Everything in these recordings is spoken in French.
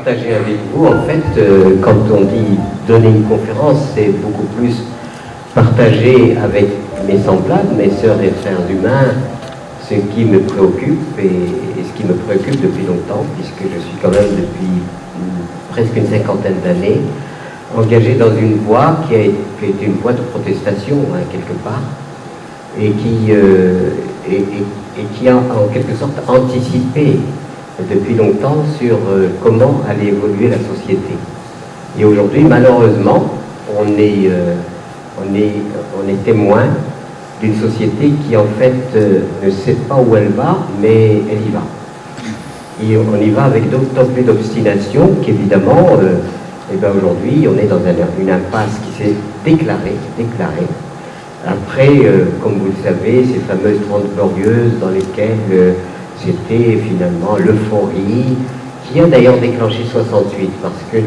partager avec vous. En fait, quand on dit donner une conférence, c'est beaucoup plus partager avec mes semblables, mes sœurs et frères humains, ce qui me préoccupe et ce qui me préoccupe depuis longtemps, puisque je suis quand même depuis presque une cinquantaine d'années engagé dans une voie qui a été une voie de protestation, hein, quelque part, et qui a en quelque sorte anticipé depuis longtemps sur comment allait évoluer la société. Et aujourd'hui, malheureusement, on est témoin d'une société qui en fait ne sait pas où elle va, mais elle y va. Et on y va avec d'autant plus d'obstination qu'évidemment, aujourd'hui, on est dans une impasse qui s'est déclarée. Après, comme vous le savez, ces fameuses 30 glorieuses dans lesquelles c'était finalement l'euphorie, qui a d'ailleurs déclenché 68, parce que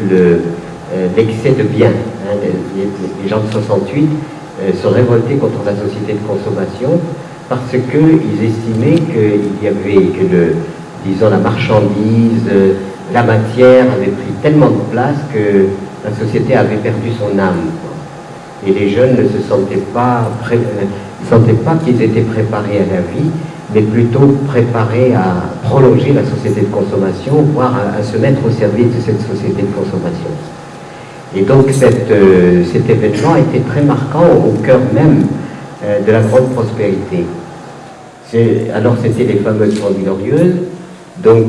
l'excès de biens, hein, les gens de 68 se révoltaient contre la société de consommation, parce qu'ils estimaient qu'il y avait disons, la marchandise, la matière avait pris tellement de place que la société avait perdu son âme. Et les jeunes ne se sentaient pas qu'ils étaient préparés à la vie, mais plutôt préparés à prolonger la société de consommation, voire à se mettre au service de cette société de consommation. Et donc cet événement a été très marquant au cœur même de la grande prospérité. Alors c'était les fameuses 30 glorieuses, donc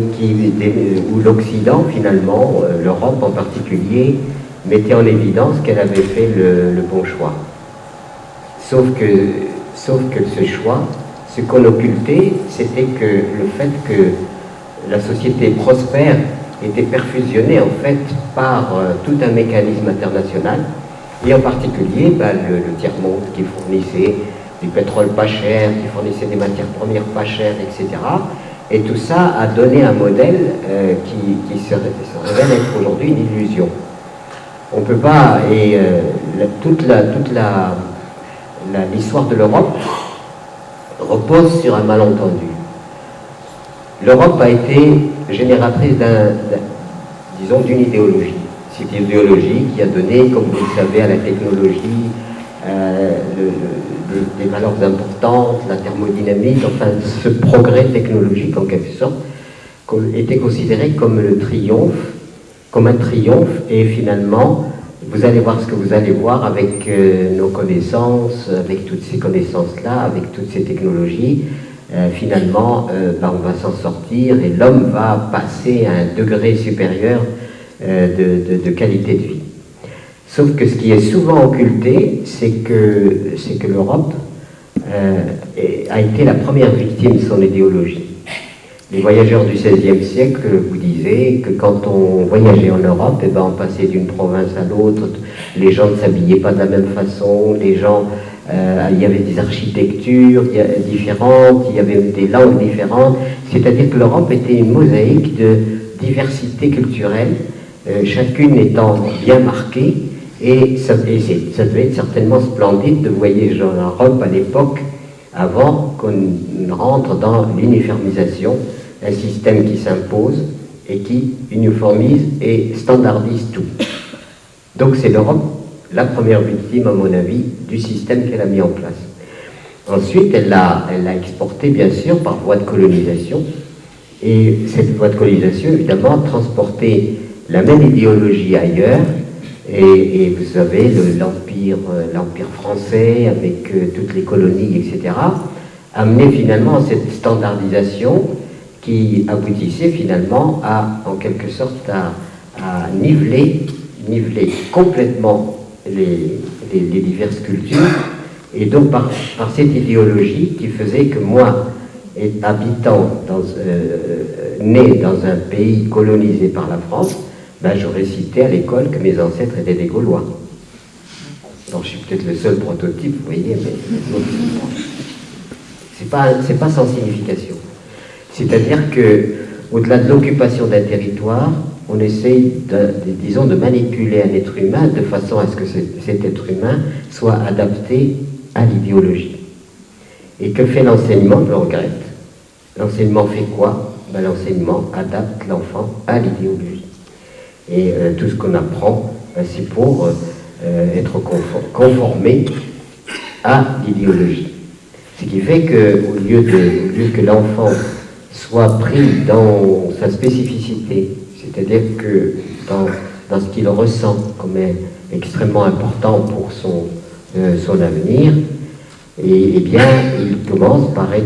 où l'Occident, finalement, l'Europe en particulier, mettait en évidence qu'elle avait fait le bon choix. Sauf que ce choix, ce qu'on occultait, c'était que le fait que la société prospère était perfusionnée en fait par tout un mécanisme international, et en particulier le tiers-monde qui fournissait du pétrole pas cher, qui fournissait des matières premières pas chères, etc. Et tout ça a donné un modèle qui se révèle être aujourd'hui une illusion. On ne peut pas, et toute l'histoire de l'Europe repose sur un malentendu. L'Europe a été génératrice d'une idéologie. Cette idéologie qui a donné, comme vous le savez, à la technologie des valeurs importantes, la thermodynamique, enfin ce progrès technologique en quelque sorte, était considéré comme un triomphe, et finalement, vous allez voir ce que vous allez voir avec nos connaissances, avec toutes ces connaissances-là, avec toutes ces technologies. Finalement, on va s'en sortir et l'homme va passer à un degré supérieur de qualité de vie. Sauf que ce qui est souvent occulté, c'est que l'Europe a été la première victime de son idéologie. Les voyageurs du XVIe siècle vous disaient que quand on voyageait en Europe, on passait d'une province à l'autre, les gens ne s'habillaient pas de la même façon, il y avait des architectures différentes, il y avait des langues différentes, c'est-à-dire que l'Europe était une mosaïque de diversité culturelle, chacune étant bien marquée, et ça devait être certainement splendide de voyager en Europe à l'époque, avant qu'on rentre dans l'uniformisation, un système qui s'impose et qui uniformise et standardise tout. Donc c'est l'Europe la première victime, à mon avis, du système qu'elle a mis en place. Ensuite, elle l'a exporté, bien sûr, par voie de colonisation. Et cette voie de colonisation, évidemment, a transporté la même idéologie ailleurs. Et vous savez, l'Empire français, avec toutes les colonies, etc., a amené finalement à cette standardisation qui aboutissait finalement en quelque sorte, à niveler complètement les diverses cultures, et donc par cette idéologie qui faisait que moi, né dans un pays colonisé par la France, je récitais à l'école que mes ancêtres étaient des Gaulois. Donc je suis peut-être le seul prototype, vous voyez, mais c'est pas sans signification. C'est-à-dire que, au-delà de l'occupation d'un territoire, on essaye, de manipuler un être humain de façon à ce que cet être humain soit adapté à l'idéologie. Et que fait l'enseignement? Je le regrette. L'enseignement fait quoi? L'enseignement adapte l'enfant à l'idéologie. Et tout ce qu'on apprend, c'est pour être conformé à l'idéologie. Ce qui fait qu'au lieu que l'enfant soit pris dans sa spécificité, c'est-à-dire que dans ce qu'il ressent comme extrêmement important pour son avenir, et bien il commence par lui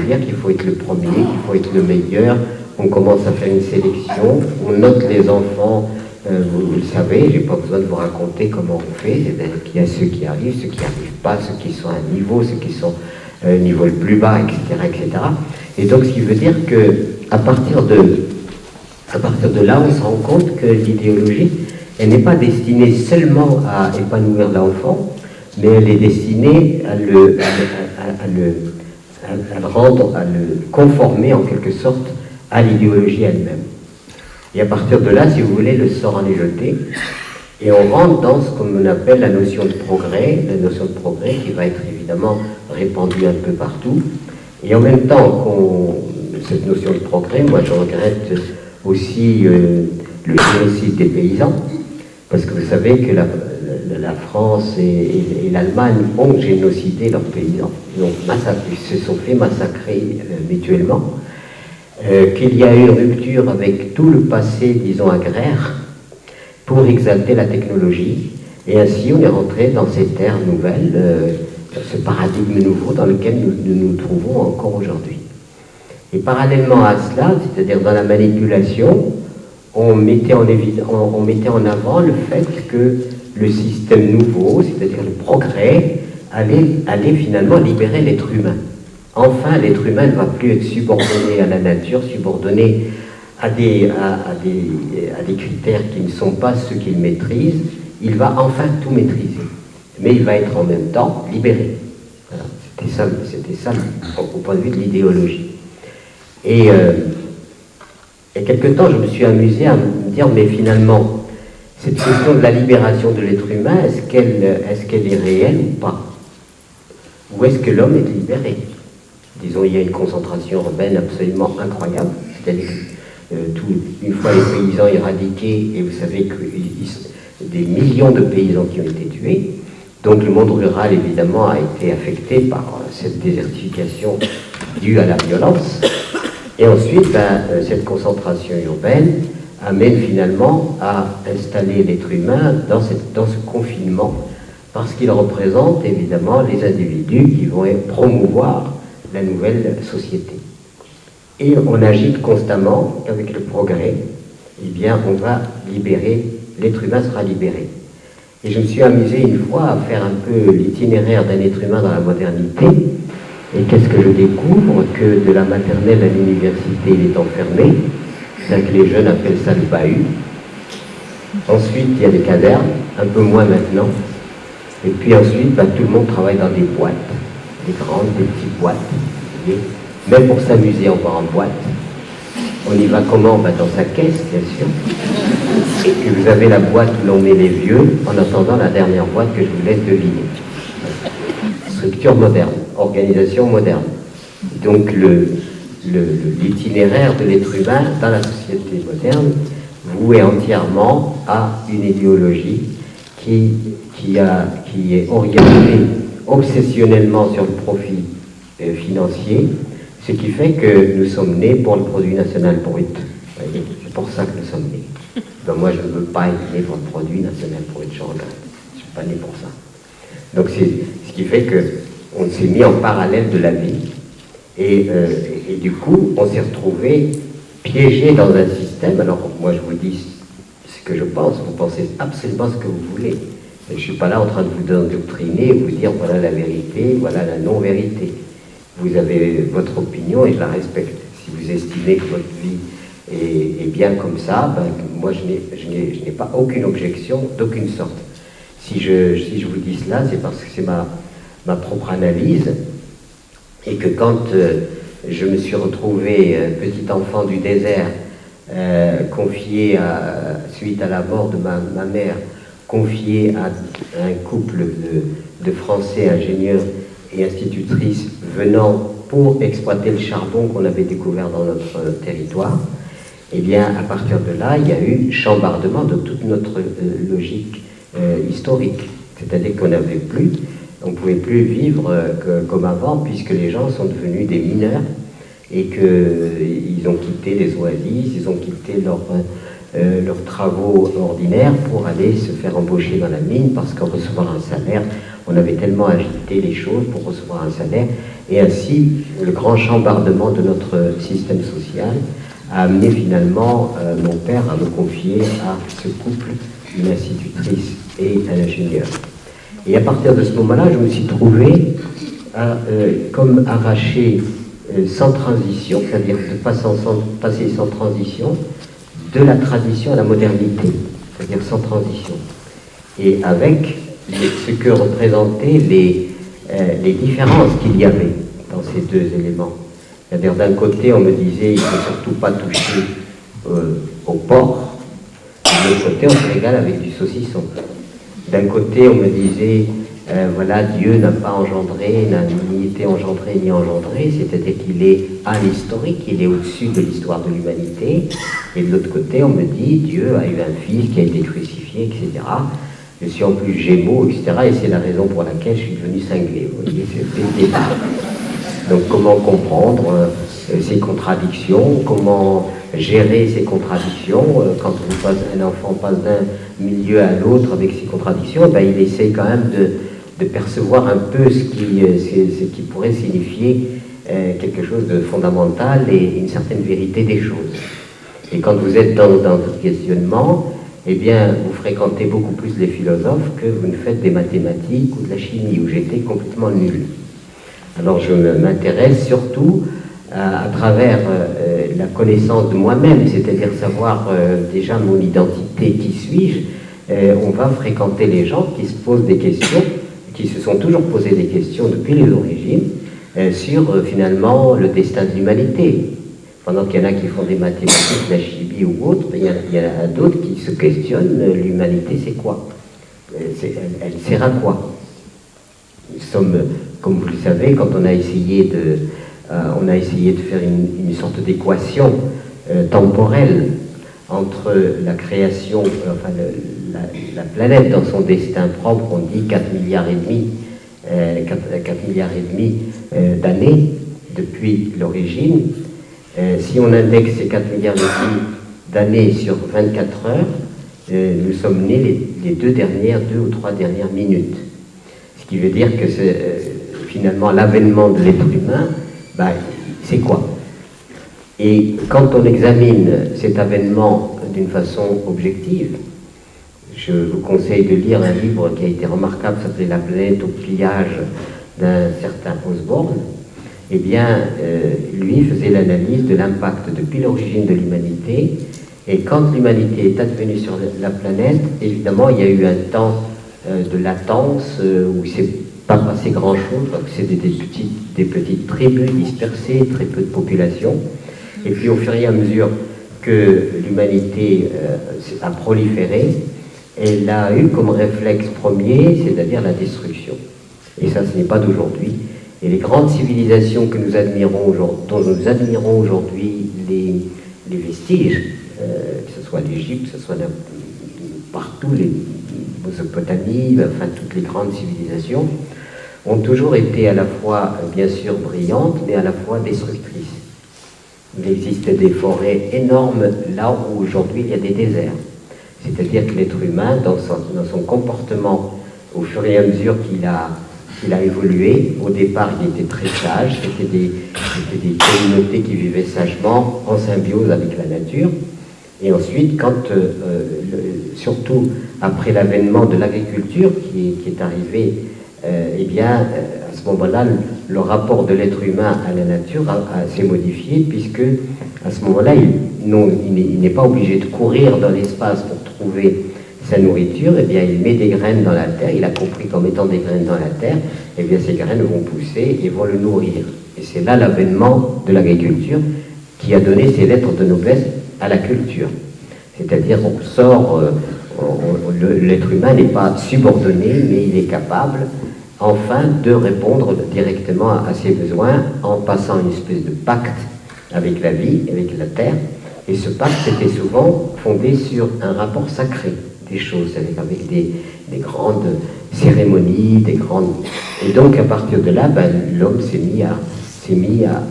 dire qu'il faut être le premier, qu'il faut être le meilleur. On commence à faire une sélection, on note les enfants, vous le savez, je n'ai pas besoin de vous raconter comment on fait, c'est-à-dire qu'il y a ceux qui arrivent, ceux qui n'arrivent pas, ceux qui sont à un niveau, ceux qui sont à un niveau le plus bas, etc., etc. Et donc ce qui veut dire qu'à partir de là, on se rend compte que l'idéologie, elle n'est pas destinée seulement à épanouir l'enfant, mais elle est destinée à le conformer en quelque sorte à l'idéologie elle-même. Et à partir de là, si vous voulez, le sort en est jeté, et on rentre dans ce qu'on appelle la notion de progrès qui va être évidemment répandue un peu partout. Et en même temps cette notion de progrès, moi je regrette aussi le génocide des paysans, parce que vous savez que la France et l'Allemagne ont génocidé leurs paysans, ils se sont fait massacrer mutuellement, qu'il y a eu une rupture avec tout le passé, disons, agraire, pour exalter la technologie, et ainsi on est rentré dans cette ère nouvelle, ce paradigme nouveau dans lequel nous nous trouvons encore aujourd'hui. Et parallèlement à cela, c'est-à-dire dans la manipulation, on mettait en avant le fait que le système nouveau, c'est-à-dire le progrès, allait finalement libérer l'être humain. Enfin, l'être humain ne va plus être subordonné à la nature, subordonné à des critères qui ne sont pas ceux qu'il maîtrise. Il va enfin tout maîtriser, mais il va être en même temps libéré. Voilà. C'était ça au point de vue de l'idéologie. Et quelque temps, je me suis amusé à me dire, mais finalement, cette question de la libération de l'être humain, est-ce qu'elle est réelle ou pas? Ou est-ce que l'homme est libéré? Disons, il y a une concentration urbaine absolument incroyable, c'est-à-dire une fois les paysans éradiqués, et vous savez que des millions de paysans qui ont été tués, donc le monde rural évidemment a été affecté par cette désertification due à la violence. Et ensuite, cette concentration urbaine amène finalement à installer l'être humain dans ce confinement, parce qu'il représente évidemment les individus qui vont promouvoir la nouvelle société. Et on agite constamment avec le progrès, eh bien on va libérer, l'être humain sera libéré. Et je me suis amusé une fois à faire un peu l'itinéraire d'un être humain dans la modernité. Et qu'est-ce que je découvre? Que de la maternelle à l'université, il est enfermé. C'est-à-dire que les jeunes appellent ça le bahut. Ensuite, il y a des casernes, un peu moins maintenant. Et puis ensuite, tout le monde travaille dans des boîtes, des grandes, des petites boîtes. Vous voyez. Même pour s'amuser, on va en boîte. On y va comment? Dans sa caisse, bien sûr. Et puis vous avez la boîte où l'on met les vieux, en attendant la dernière boîte que je vous laisse deviner. Structure moderne, organisation moderne. Donc l'itinéraire de l'être humain dans la société moderne voué entièrement à une idéologie qui est orientée obsessionnellement sur le profit financier, ce qui fait que nous sommes nés pour le produit national brut. C'est pour ça que nous sommes nés. Moi, je ne veux pas être né pour le produit national brut, je regrette. Je ne suis pas né pour ça. Donc c'est ce qui fait qu'on s'est mis en parallèle de la vie. Et du coup, on s'est retrouvé piégé dans un système. Alors moi, je vous dis ce que je pense. Vous pensez absolument ce que vous voulez. Je ne suis pas là en train de vous endoctriner et vous dire voilà la vérité, voilà la non-vérité. Vous avez votre opinion et je la respecte. Si vous estimez que votre vie est bien comme ça, moi je n'ai pas aucune objection d'aucune sorte. Si je vous dis cela, c'est parce que c'est ma propre analyse, et que quand je me suis retrouvé petit enfant du désert, confié suite à la mort de ma mère, confié à un couple de Français ingénieurs et institutrices venant pour exploiter le charbon qu'on avait découvert dans notre territoire, eh bien, à partir de là, il y a eu chambardement de toute notre logique historique. C'est-à-dire qu'on n'avait plus, on ne pouvait plus vivre comme avant, puisque les gens sont devenus des mineurs et qu'ils ont quitté les oasis, ils ont quitté leurs travaux ordinaires pour aller se faire embaucher dans la mine, parce qu'en recevoir un salaire, on avait tellement agité les choses pour recevoir un salaire, et ainsi le grand chambardement de notre système social a amené finalement mon père à me confier à ce couple, une institutrice et un ingénieur. Et à partir de ce moment-là, je me suis trouvé comme arraché sans transition, c'est-à-dire de passer sans transition de la tradition à la modernité, c'est-à-dire sans transition. Et avec ce que représentaient les différences qu'il y avait dans ces deux éléments. C'est-à-dire d'un côté, on me disait il ne faut surtout pas toucher au porc, de l'autre côté, on se régale avec du saucisson. D'un côté, on me disait voilà, Dieu n'a pas engendré, n'a ni été engendré ni engendré, c'est-à-dire qu'il est ahistorique, il est au-dessus de l'histoire de l'humanité. Et de l'autre côté, on me dit Dieu a eu un fils qui a été crucifié, etc. Je suis en plus Gémeaux, etc. Et c'est la raison pour laquelle je suis devenu cinglé. Vous voyez, c'est le départ. Donc comment comprendre ces contradictions, comment gérer ces contradictions quand un enfant passe d'un milieu à l'autre avec ces contradictions, ben, il essaie quand même de percevoir un peu ce qui pourrait signifier quelque chose de fondamental et une certaine vérité des choses. Et quand vous êtes dans ce questionnement, eh bien, vous fréquentez beaucoup plus les philosophes que vous ne faites des mathématiques ou de la chimie, où j'étais complètement nul. Alors je m'intéresse surtout à travers la connaissance de moi-même, c'est-à-dire savoir déjà mon identité, qui suis-je. On va fréquenter les gens qui se posent des questions, qui se sont toujours posé des questions depuis les origines, sur finalement le destin de l'humanité. Pendant qu'il y en a qui font des mathématiques, de la chimie ou autre, il y en a d'autres qui se questionnent, l'humanité c'est quoi? Elle sert à quoi? Nous sommes, comme vous le savez, quand on a essayé de faire une sorte d'équation temporelle entre la création, enfin la planète dans son destin propre, on dit 4 milliards et demi d'années depuis l'origine. Si on indexe ces 4 milliards et demi d'années sur 24 heures, nous sommes nés les 2 ou 3 dernières minutes. Ce qui veut dire que finalement l'avènement de l'être humain, ben, c'est quoi? Et quand on examine cet avènement d'une façon objective, je vous conseille de lire un livre qui a été remarquable, ça s'appelle La planète au pliage d'un certain Osborne. Eh bien, lui faisait l'analyse de l'impact depuis l'origine de l'humanité. Et quand l'humanité est advenue sur la planète, évidemment, il y a eu un temps de latence où il ne s'est pas passé grand-chose, parce que c'était des petites tribus dispersées, très peu de population. Et puis, au fur et à mesure que l'humanité a proliféré, elle a eu comme réflexe premier, c'est-à-dire la destruction. Et ça, ce n'est pas d'aujourd'hui. Et les grandes civilisations que nous admirons dont nous admirons aujourd'hui les vestiges, que ce soit l'Égypte, que ce soit partout, les Mésopotamie, enfin toutes les grandes civilisations, ont toujours été à la fois, bien sûr, brillantes, mais à la fois destructrices. Il existait des forêts énormes là où aujourd'hui il y a des déserts. C'est-à-dire que l'être humain, dans son comportement, au fur et à mesure qu'il a évolué, au départ il était très sage, c'était des communautés qui vivaient sagement en symbiose avec la nature. Et ensuite, surtout après l'avènement de l'agriculture qui est arrivé, eh bien, à ce moment-là, le rapport de l'être humain à la nature s'est modifié, puisque à ce moment-là, il n'est pas obligé de courir dans l'espace pour trouver sa nourriture. Eh bien, il met des graines dans la terre. Il a compris qu'en mettant des graines dans la terre, eh bien, ces graines vont pousser et vont le nourrir. Et c'est là l'avènement de l'agriculture qui a donné ses lettres de noblesse à la culture. C'est-à-dire qu'on sort, l'être humain n'est pas subordonné, mais il est capable, enfin, de répondre directement à ses besoins en passant une espèce de pacte avec la vie, avec la terre, Et ce pacte était souvent fondé sur un rapport sacré des choses, avec des grandes cérémonies, Et donc à partir de là, ben, l'homme s'est mis à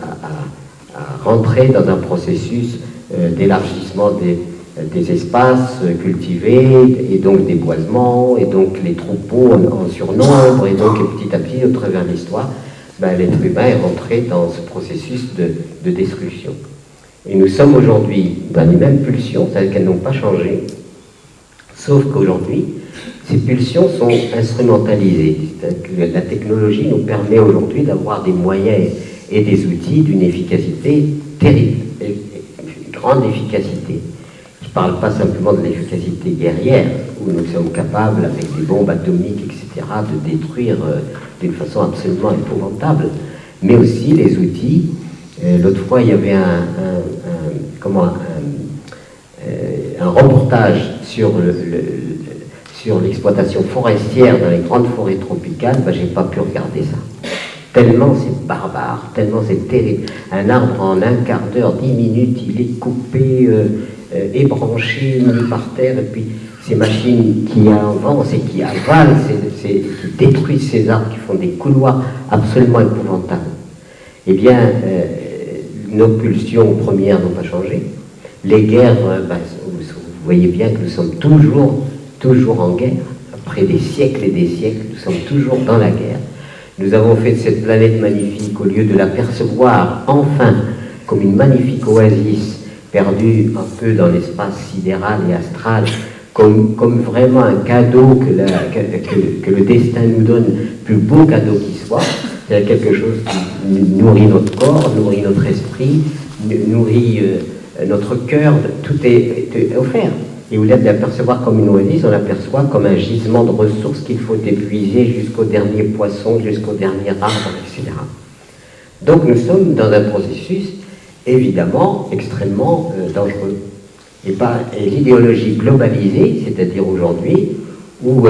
rentrer dans un processus d'élargissement des espaces cultivés, et donc des boisements, et donc les troupeaux en surnombre, et donc petit à petit, au travers de l'histoire, ben, l'être humain est rentré dans ce processus de destruction. Et nous sommes aujourd'hui dans les mêmes pulsions, c'est-à-dire qu'elles n'ont pas changé, sauf qu'aujourd'hui, ces pulsions sont instrumentalisées. C'est-à-dire que la technologie nous permet aujourd'hui d'avoir des moyens et des outils d'une efficacité terrible, une grande efficacité. Je ne parle pas simplement de l'efficacité guerrière, où nous sommes capables, avec des bombes atomiques, etc., de détruire d'une façon absolument épouvantable, mais aussi les outils. L'autre fois, il y avait un reportage sur l'exploitation forestière dans les grandes forêts tropicales. Ben, j'ai pas pu regarder ça. Tellement c'est barbare, tellement c'est terrible. Un arbre en un quart d'heure, 10 minutes, il est coupé, ébranché, mis par terre, et puis ces machines qui avancent et qui avalent, qui détruisent ces arbres, qui font des couloirs absolument épouvantables. Eh bien, nos pulsions premières n'ont pas changé. Les guerres, vous voyez bien que nous sommes toujours en guerre. Après des siècles et des siècles, nous sommes toujours dans la guerre. Nous avons fait de cette planète magnifique, au lieu de la percevoir enfin comme une magnifique oasis perdue un peu dans l'espace sidéral et astral, comme vraiment un cadeau que le destin nous donne, plus beau cadeau qui soit. C'est quelque chose qui nourrit notre corps, nourrit notre esprit, nourrit notre cœur, tout est offert. Et au lieu de l'apercevoir comme une oasis, on l'aperçoit comme un gisement de ressources qu'il faut épuiser jusqu'au dernier poisson, jusqu'au dernier arbre, etc. Donc nous sommes dans un processus évidemment extrêmement dangereux. Et l'idéologie globalisée, c'est-à-dire aujourd'hui, où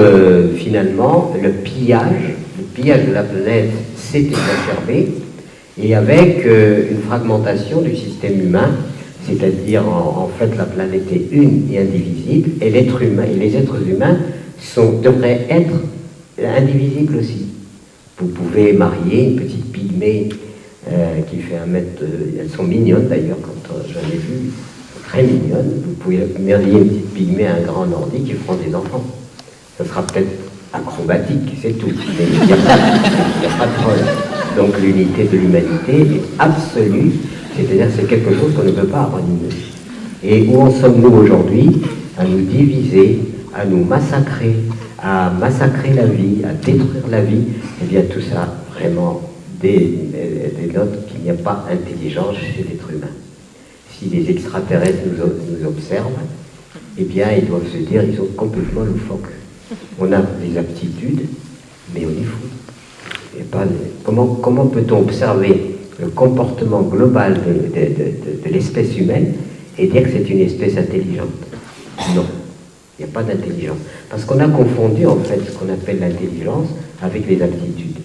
finalement le pillage de la planète s'est exacerbé, et avec une fragmentation du système humain, c'est-à-dire en fait la planète est une et indivisible, et l'être humain et les êtres humains devraient être indivisibles aussi. Vous pouvez marier une petite pygmée qui fait 1 mètre, elles sont mignonnes d'ailleurs, quand j'en ai vu, très mignonnes. Vous pouvez marier une petite pygmée à un grand nordique qui feront des enfants. Ça sera peut-être acrobatique, c'est tout. Mais il n'y a pas de problème. Donc l'unité de l'humanité est absolue, c'est-à-dire c'est quelque chose qu'on ne peut pas harmoniser. Et où en sommes-nous aujourd'hui? À nous diviser, à nous massacrer, à massacrer la vie, à détruire la vie. Eh bien tout ça, vraiment, dénote qu'il n'y a pas intelligence chez l'être humain. Si les extraterrestres nous observent, eh bien ils doivent se dire ils sont complètement loufoques. On a des aptitudes, mais on est fou. Comment peut-on observer le comportement global de l'espèce humaine et dire que c'est une espèce intelligente? Non, il n'y a pas d'intelligence. Parce qu'on a confondu en fait ce qu'on appelle l'intelligence avec les aptitudes.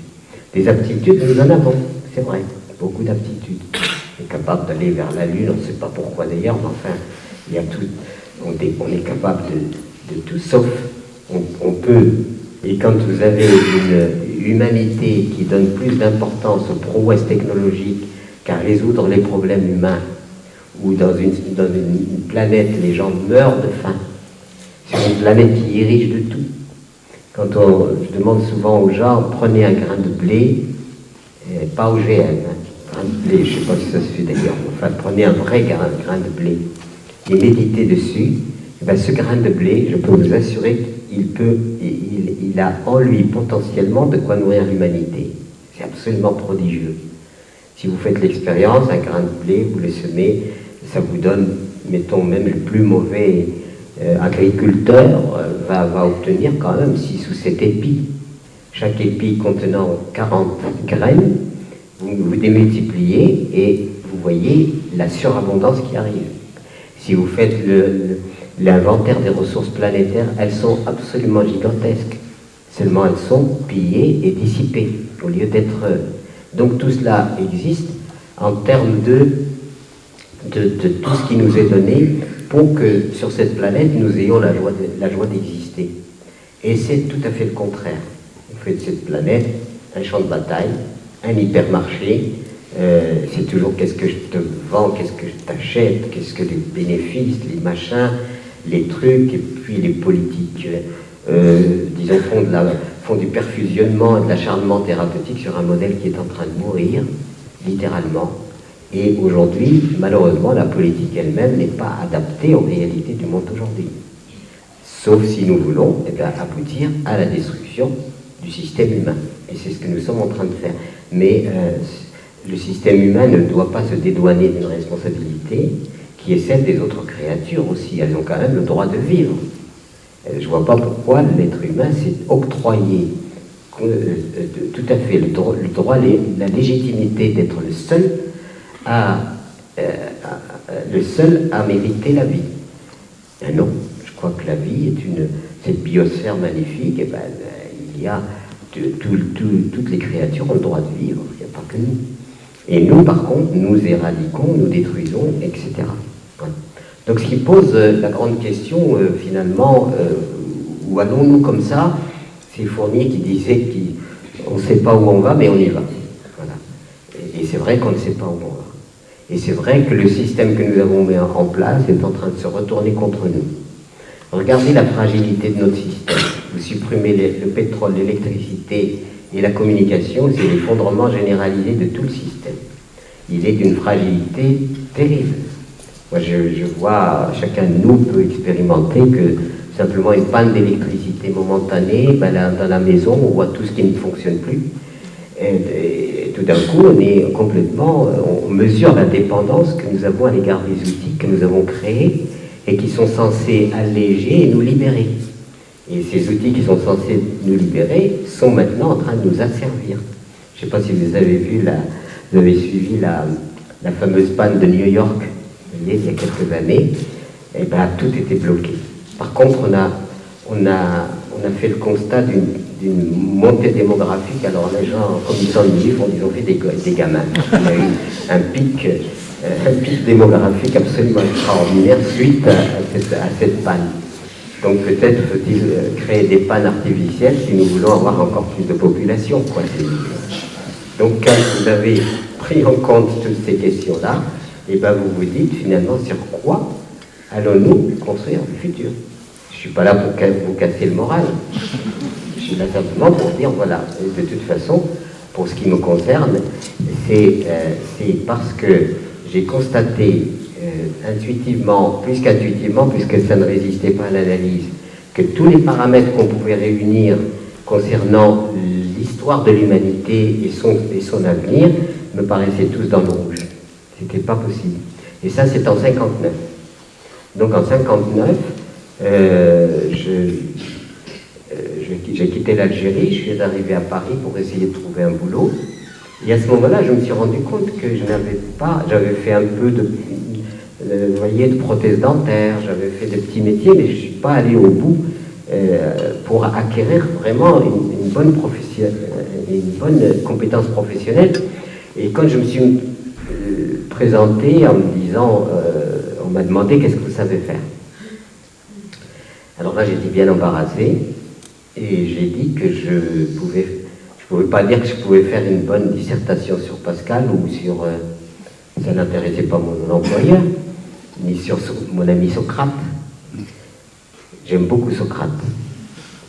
Les aptitudes, nous en avons, c'est vrai, beaucoup d'aptitudes. On est capable d'aller vers la Lune, on ne sait pas pourquoi d'ailleurs, mais enfin, il y a tout, on est capable de tout, sauf on peut. Et quand vous avez une humanité qui donne plus d'importance aux prouesses technologiques qu'à résoudre les problèmes humains, ou dans une planète, les gens meurent de faim, c'est une planète qui est riche de tout. Je demande souvent aux gens, prenez un grain de blé, pas OGM, grain de blé, je ne sais pas si ça se fait d'ailleurs, enfin prenez un vrai grain de blé et méditez dessus. Et bien, ce grain de blé, je peux vous assurer qu'il a en lui potentiellement de quoi nourrir l'humanité. C'est absolument prodigieux. Si vous faites l'expérience, un grain de blé, vous le semez, ça vous donne, mettons, même le plus mauvais agriculteur va obtenir quand même 6 ou 7 épis. Chaque épi contenant 40 graines, vous démultipliez et vous voyez la surabondance qui arrive. Si vous faites l'inventaire des ressources planétaires, elles sont absolument gigantesques. Seulement elles sont pillées et dissipées, au lieu d'être... Donc tout cela existe en termes de tout ce qui nous est donné pour que sur cette planète nous ayons la joie d'exister. Et c'est tout à fait le contraire. On fait de cette planète un champ de bataille, un hypermarché. C'est toujours qu'est-ce que je te vends, qu'est-ce que je t'achète, qu'est-ce que les bénéfices, les machins, les trucs, et puis les politiques, disons, font du perfusionnement et de l'acharnement thérapeutique sur un modèle qui est en train de mourir, littéralement. Et aujourd'hui, malheureusement, la politique elle-même n'est pas adaptée aux réalités du monde aujourd'hui. Sauf si nous voulons aboutir à la destruction du système humain. Et c'est ce que nous sommes en train de faire. Mais le système humain ne doit pas se dédouaner d'une responsabilité qui est celle des autres créatures aussi. Elles ont quand même le droit de vivre. Je ne vois pas pourquoi l'être humain s'est octroyé tout à fait le droit, la légitimité d'être le seul à mériter la vie. Non, je crois que la vie est cette biosphère magnifique, et ben, il y a toutes les créatures ont le droit de vivre, il n'y a pas que nous. Et nous, par contre, nous éradiquons, nous détruisons, etc. Voilà. Donc ce qui pose la grande question, finalement, où allons-nous comme ça? C'est Fournier qui disait qu'on ne sait pas où on va, mais on y va. Voilà. Et c'est vrai qu'on ne sait pas où on va. Et c'est vrai que le système que nous avons mis en place est en train de se retourner contre nous. Regardez la fragilité de notre système. Vous supprimez le pétrole, l'électricité et la communication, c'est l'effondrement généralisé de tout le système. Il est d'une fragilité terrible. Moi, je vois, chacun de nous peut expérimenter que simplement une panne d'électricité momentanée, ben là, dans la maison, on voit tout ce qui ne fonctionne plus. Et tout d'un coup, on mesure la dépendance que nous avons à l'égard des outils que nous avons créés et qui sont censés alléger et nous libérer. Et ces outils qui sont censés nous libérer sont maintenant en train de nous asservir. Je ne sais pas si vous avez suivi la fameuse panne de New York, il y a quelques années, et ben, tout était bloqué. Par contre, on a fait le constat d'une montée démographique. Alors les gens, comme ils s'ennuient, ils ont fait des gamins. Il y a eu un pic démographique absolument extraordinaire suite à cette panne. Donc peut-être faut-il créer des pannes artificielles si nous voulons avoir encore plus de population, quoi. Donc quand vous avez pris en compte toutes ces questions-là, et ben vous vous dites finalement sur quoi allons-nous construire le futur? Je ne suis pas là pour vous casser le moral. Je suis là simplement pour dire, voilà, de toute façon, pour ce qui me concerne, c'est parce que j'ai constaté intuitivement, plus qu'intuitivement, puisque ça ne résistait pas à l'analyse, que tous les paramètres qu'on pouvait réunir concernant l'histoire de l'humanité et son avenir me paraissaient tous dans le rouge. C'était pas possible. Et ça, c'est en 59. Donc en 59, j'ai quitté l'Algérie, je suis arrivé à Paris pour essayer de trouver un boulot. Et à ce moment-là, je me suis rendu compte que j'avais fait un peu de prothèse dentaire, j'avais fait des petits métiers, mais je ne suis pas allé au bout pour acquérir vraiment une bonne compétence professionnelle. Et quand je me suis présenté en me disant, on m'a demandé qu'est-ce que vous savez faire. Alors là, j'étais bien embarrassé et j'ai dit que je pouvais pas dire que je pouvais faire une bonne dissertation sur Pascal ou sur... ça n'intéressait pas mon employeur, ni sur mon ami Socrate. J'aime beaucoup Socrate,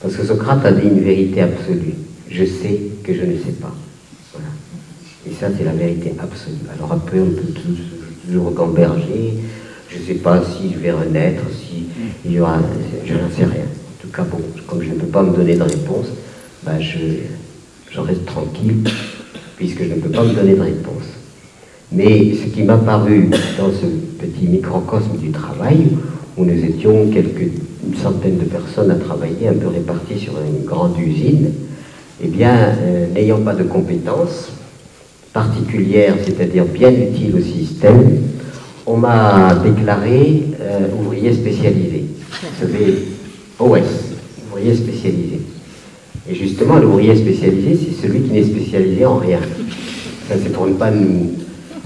parce que Socrate a dit une vérité absolue. Je sais que je ne sais pas. Voilà. Et ça, c'est la vérité absolue. Alors après, on peut toujours gamberger. Je ne sais pas si je vais renaître, si il y aura... Je n'en sais rien. En tout cas, bon, comme je ne peux pas me donner de réponse, ben je reste tranquille, puisque je ne peux pas me donner de réponse. Mais ce qui m'a paru dans ce petit microcosme du travail, où nous étions une centaine de personnes à travailler, un peu réparties sur une grande usine, eh bien, n'ayant pas de compétences particulières, c'est-à-dire bien utiles au système, on m'a déclaré ouvrier spécialisé. Vous savez, OS, ouvrier spécialisé. Et justement, l'ouvrier spécialisé, c'est celui qui n'est spécialisé en rien. Ça, c'est pour ne pas nous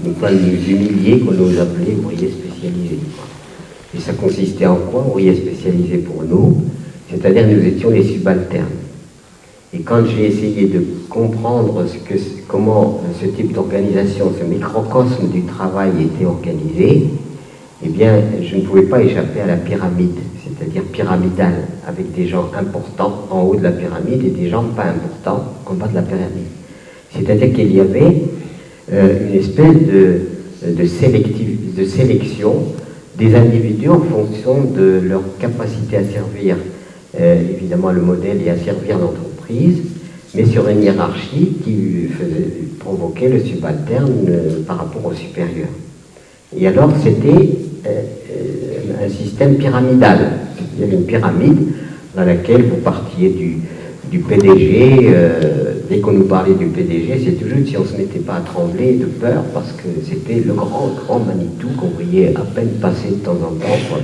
Donc pas nous humilier, qu'on nous appelait ouvriers spécialisés. Et ça consistait en quoi, ouvriers spécialisés pour nous? C'est-à-dire nous étions les subalternes. Et quand j'ai essayé de comprendre comment ce type d'organisation, ce microcosme du travail était organisé, eh bien, je ne pouvais pas échapper à la pyramide, c'est-à-dire pyramidale, avec des gens importants en haut de la pyramide et des gens pas importants en bas de la pyramide. C'est-à-dire qu'il y avait une espèce de sélection des individus en fonction de leur capacité à servir, évidemment, le modèle et à servir l'entreprise, mais sur une hiérarchie qui provoquait le subalterne par rapport au supérieur. Et alors, c'était un système pyramidal. Il y avait une pyramide dans laquelle vous partiez du PDG. Dès qu'on nous parlait du PDG, c'est toujours si on ne se mettait pas à trembler de peur, parce que c'était le grand Manitou qu'on voyait à peine passer de temps en temps, quoi,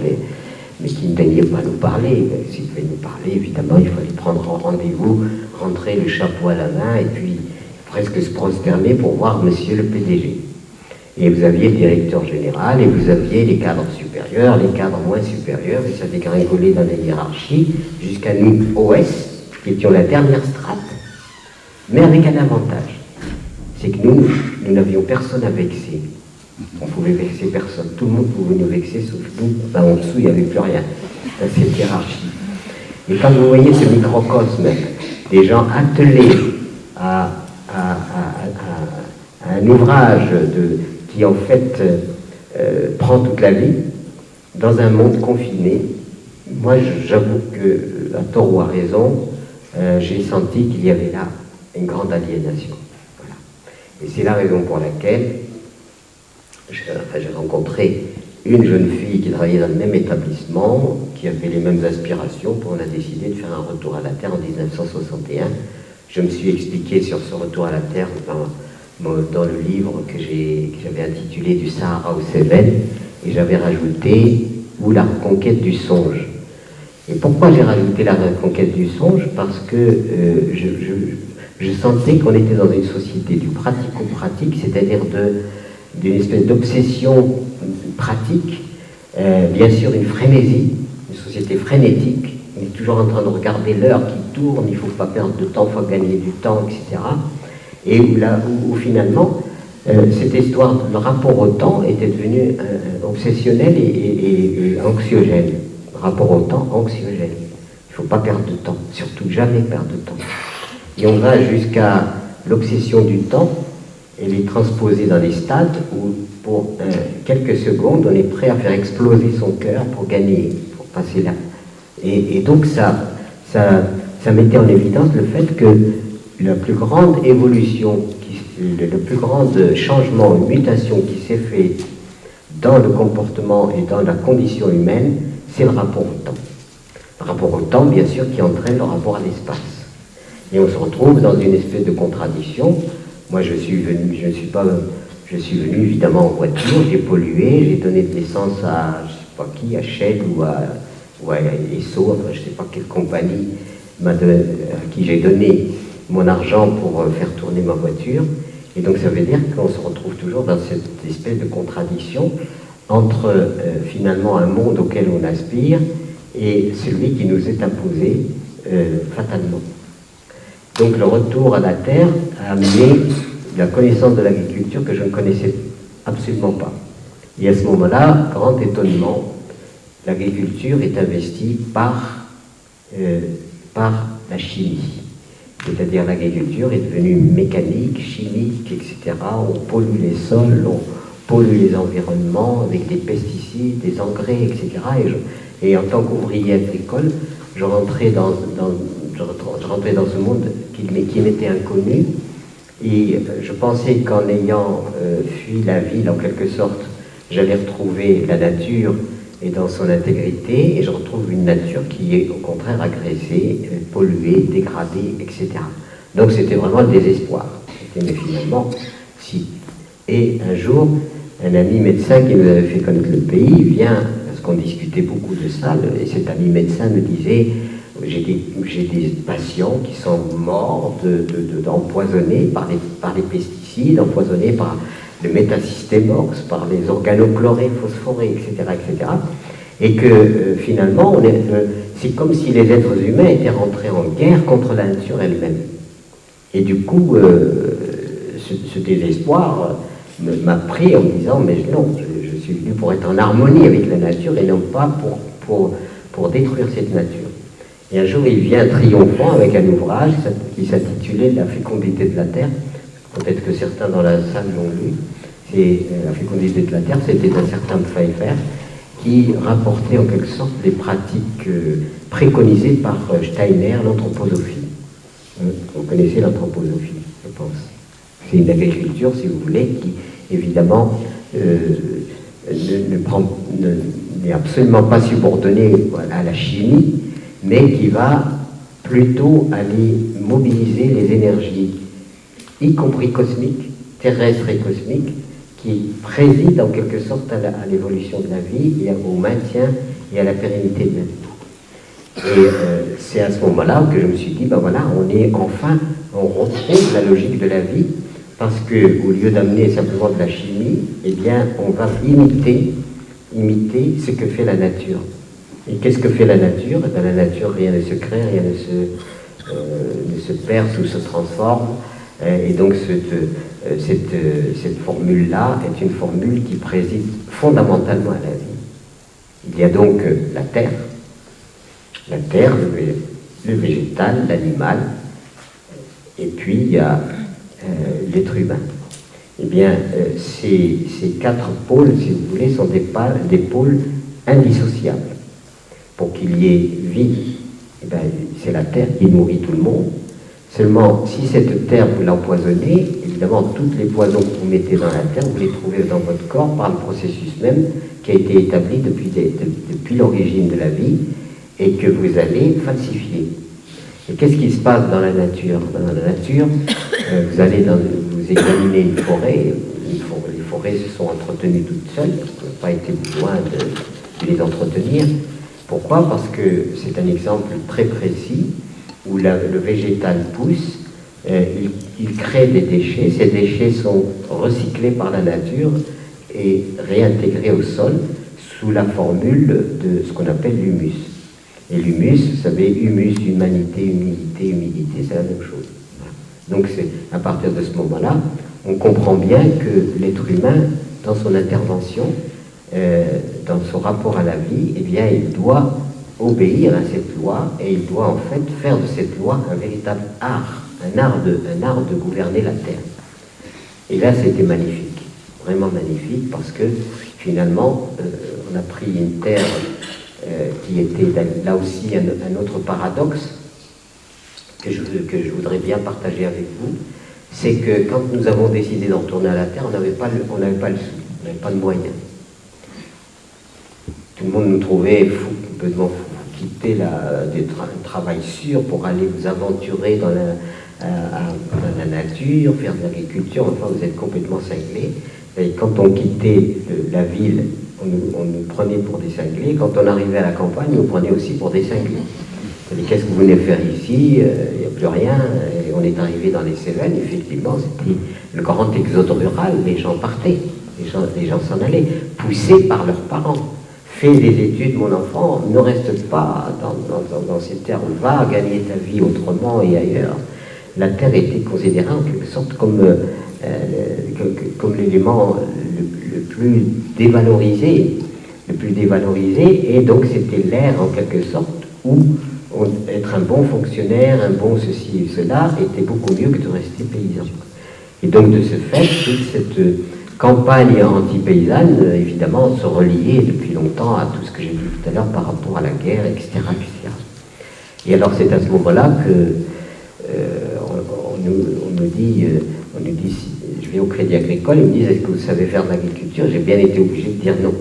mais qui ne daignait pas nous parler. S'il devait nous parler, évidemment, il fallait prendre un rendez-vous, rentrer le chapeau à la main, et puis presque se prosterner pour voir monsieur le PDG. Et vous aviez le directeur général, et vous aviez les cadres supérieurs, les cadres moins supérieurs, et ça dégringolait dans la hiérarchie, jusqu'à nous, OS, qui étions la dernière strate, mais avec un avantage. C'est que nous n'avions personne à vexer. On pouvait vexer personne. Tout le monde pouvait nous vexer, sauf nous. Ben, en dessous, il n'y avait plus rien dans cette hiérarchie. Et quand vous voyez ce microcosme, des gens attelés à un ouvrage qui en fait prend toute la vie, dans un monde confiné, moi j'avoue que, à tort ou à raison, j'ai senti qu'il y avait là une grande aliénation. Voilà. Et c'est la raison pour laquelle j'ai rencontré une jeune fille qui travaillait dans le même établissement, qui avait les mêmes aspirations, puis on a décidé de faire un retour à la Terre en 1961. Je me suis expliqué sur ce retour à la Terre dans le livre que j'avais intitulé Du Sahara aux Cévennes, et j'avais rajouté « Ou la reconquête du songe ». Et pourquoi j'ai rajouté la reconquête du songe? Parce que je sentais qu'on était dans une société du pratico-pratique, c'est-à-dire d'une espèce d'obsession pratique, bien sûr une frénésie, une société frénétique. On est toujours en train de regarder l'heure qui tourne, il ne faut pas perdre de temps, il faut gagner du temps, etc. Et où finalement, cette histoire, le rapport au temps était devenu obsessionnel et anxiogène. Le rapport au temps anxiogène. Il ne faut pas perdre de temps, surtout jamais perdre de temps. Et on va jusqu'à l'obsession du temps et les transposer dans des stades où, pour quelques secondes, on est prêt à faire exploser son cœur pour gagner, pour passer là. Et donc ça mettait en évidence le fait que la plus grande évolution, le plus grand changement, une mutation qui s'est fait dans le comportement et dans la condition humaine, c'est le rapport au temps. Le rapport au temps, bien sûr, qui entraîne le rapport à l'espace. Et on se retrouve dans une espèce de contradiction. Moi, je suis venu évidemment en voiture, j'ai pollué, j'ai donné de l'essence à, je ne sais pas qui, à Shell ou à Esso, enfin, je ne sais pas quelle compagnie à qui j'ai donné mon argent pour faire tourner ma voiture. Et donc ça veut dire qu'on se retrouve toujours dans cette espèce de contradiction entre finalement un monde auquel on aspire et celui qui nous est imposé fatalement. Donc le retour à la terre a amené la connaissance de l'agriculture que je ne connaissais absolument pas. Et à ce moment-là, grand étonnement, l'agriculture est investie par la chimie. C'est-à-dire l'agriculture est devenue mécanique, chimique, etc. On pollue les sols, on pollue les environnements avec des pesticides, des engrais, etc. Et en tant qu'ouvrier agricole, je rentrais dans ce monde qui m'était inconnu. Et je pensais qu'en ayant fui la ville, en quelque sorte, j'allais retrouver la nature et dans son intégrité, et je retrouve une nature qui est au contraire agressée, polluée, dégradée, etc. Donc c'était vraiment le désespoir. Mais finalement, si. Et un jour, un ami médecin qui nous avait fait connaître le pays vient, parce qu'on discutait beaucoup de ça, et cet ami médecin me disait, j'ai des patients qui sont morts empoisonnés par les pesticides, empoisonnés par le métasystémox, par les organochlorés, phosphorés, etc., etc., et que finalement, c'est comme si les êtres humains étaient rentrés en guerre contre la nature elle-même. Et du coup, ce désespoir m'a pris en me disant, mais non, je suis venu pour être en harmonie avec la nature et non pas pour détruire cette nature. Et un jour, il vient triomphant avec un ouvrage qui s'intitulait La fécondité de la Terre. Peut-être que certains dans la salle l'ont lu. C'est La fécondité de la Terre, c'était un certain Pfeiffer qui rapportait en quelque sorte les pratiques préconisées par Steiner, l'anthroposophie. Vous connaissez l'anthroposophie, je pense. C'est une agriculture, si vous voulez, qui évidemment n'est absolument pas subordonnée à la chimie, mais qui va plutôt aller mobiliser les énergies, y compris cosmiques, terrestres et cosmiques, qui président en quelque sorte à l'évolution de la vie et au maintien et à la pérennité de la vie. Et c'est à ce moment-là que je me suis dit, ben voilà, on retrouve la logique de la vie, parce qu'au lieu d'amener simplement de la chimie, eh bien, on va imiter ce que fait la nature. Et qu'est-ce que fait la nature? Eh bien, la nature, rien ne se crée, rien ne se perce ou se transforme. Et donc, cette formule-là est une formule qui préside fondamentalement à la vie. Il y a donc la terre, le végétal, l'animal, et puis il y a l'être humain. Eh bien, ces quatre pôles, si vous voulez, sont des pôles indissociables. Pour qu'il y ait vie, eh bien, c'est la terre qui nourrit tout le monde. Seulement, si cette terre, vous l'empoisonnez, évidemment, tous les poisons que vous mettez dans la terre, vous les trouvez dans votre corps par le processus même qui a été établi depuis l'origine de la vie et que vous allez falsifier. Et qu'est-ce qui se passe dans la nature? Dans la nature, vous examinez une forêt, les forêts se sont entretenues toutes seules, parce qu'il n'a pas été besoin de les entretenir. Pourquoi? Parce que c'est un exemple très précis où le végétal pousse, il crée des déchets, ces déchets sont recyclés par la nature et réintégrés au sol sous la formule de ce qu'on appelle l'humus. Et l'humus, vous savez, humus, humanité, humidité, c'est la même chose. Donc c'est à partir de ce moment-là, on comprend bien que l'être humain, dans son intervention, dans son rapport à la vie, eh bien, il doit obéir à cette loi et il doit en fait faire de cette loi un véritable art, un art de gouverner la terre. Et là, c'était magnifique, vraiment magnifique, parce que finalement, on a pris une terre qui était là aussi un autre paradoxe que je voudrais bien partager avec vous, c'est que quand nous avons décidé d'en retourner à la terre, on n'avait pas le sou, on n'avait pas de moyens. Tout le monde nous trouvait fous, complètement fous. Quitter un travail sûr pour aller vous aventurer dans la nature, faire de l'agriculture, enfin vous êtes complètement cinglés. Et quand on quittait la ville, on nous prenait pour des cinglés. Quand on arrivait à la campagne, on nous prenait aussi pour des cinglés. Qu'est-ce que vous venez faire ici? Il n'y a plus rien. Et on est arrivé dans les Cévennes, effectivement, c'était le grand exode rural, les gens partaient, les gens s'en allaient, poussés par leurs parents. Fais des études, mon enfant, ne reste pas dans ces terres, va gagner ta vie autrement et ailleurs. La terre était considérée en quelque sorte comme l'élément le plus dévalorisé, et donc c'était l'ère en quelque sorte où être un bon fonctionnaire, un bon ceci et cela était beaucoup mieux que de rester paysan. Et donc de ce fait, toute cette campagne anti-paysanne, évidemment, se reliait depuis longtemps à tout ce que j'ai dit tout à l'heure par rapport à la guerre, etc., etc. Et alors c'est à ce moment-là que on nous dit, je vais au Crédit Agricole, ils me disent, est-ce que vous savez faire de l'agriculture? J'ai bien été obligé de dire non.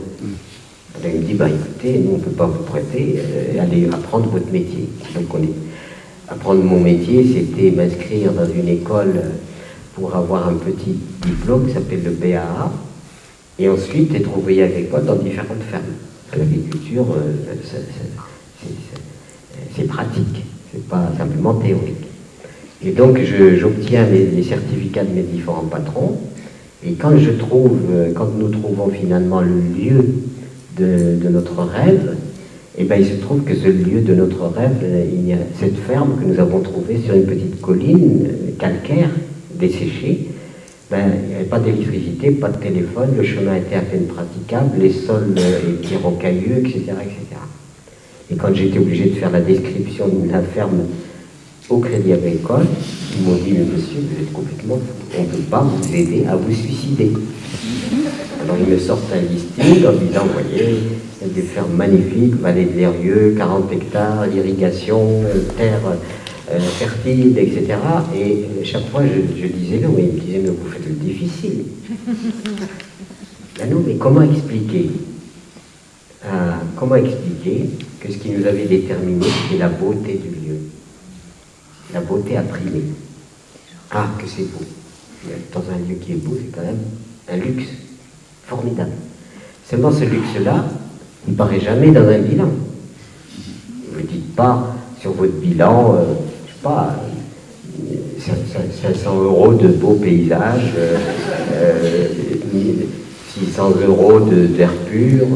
Alors, il me dit, bah écoutez, nous on ne peut pas vous prêter, allez apprendre votre métier. Donc apprendre mon métier, c'était m'inscrire dans une école pour avoir un petit diplôme qui s'appelle le BAA, et ensuite être ouvrier agricole dans différentes fermes. L'agriculture, c'est pratique, c'est pas simplement théorique. Et donc j'obtiens les certificats de mes différents patrons, Et quand nous trouvons finalement le lieu de notre rêve, et ben il se trouve que ce lieu de notre rêve, il y a cette ferme que nous avons trouvée sur une petite colline calcaire, desséchée. Ben, il n'y avait pas d'électricité, pas de téléphone, le chemin était à peine praticable, les sols étaient rocailleux, etc., etc. Et quand j'étais obligé de faire la description de la ferme au Crédit Agricole, ils m'ont dit, mais monsieur, vous êtes complètement fou, on ne peut pas vous aider à vous suicider. Alors ils me sortent un listing en disant, vous voyez, il y a des fermes magnifiques, vallée de l'Eyrieux, 40 hectares, irrigation, terre fertile, etc. Et chaque fois je disais non, et ils me disaient, mais vous faites le difficile. Ben non, mais comment expliquer que ce qui nous avait déterminé, c'est la beauté du lieu. La beauté a primé. Ah, que c'est beau. Dans un lieu qui est beau, c'est quand même un luxe formidable. Seulement ce luxe-là, il ne paraît jamais dans un bilan. Vous ne dites pas sur votre bilan, je ne sais pas, 500 € de beaux paysages, 600 € d'air pur,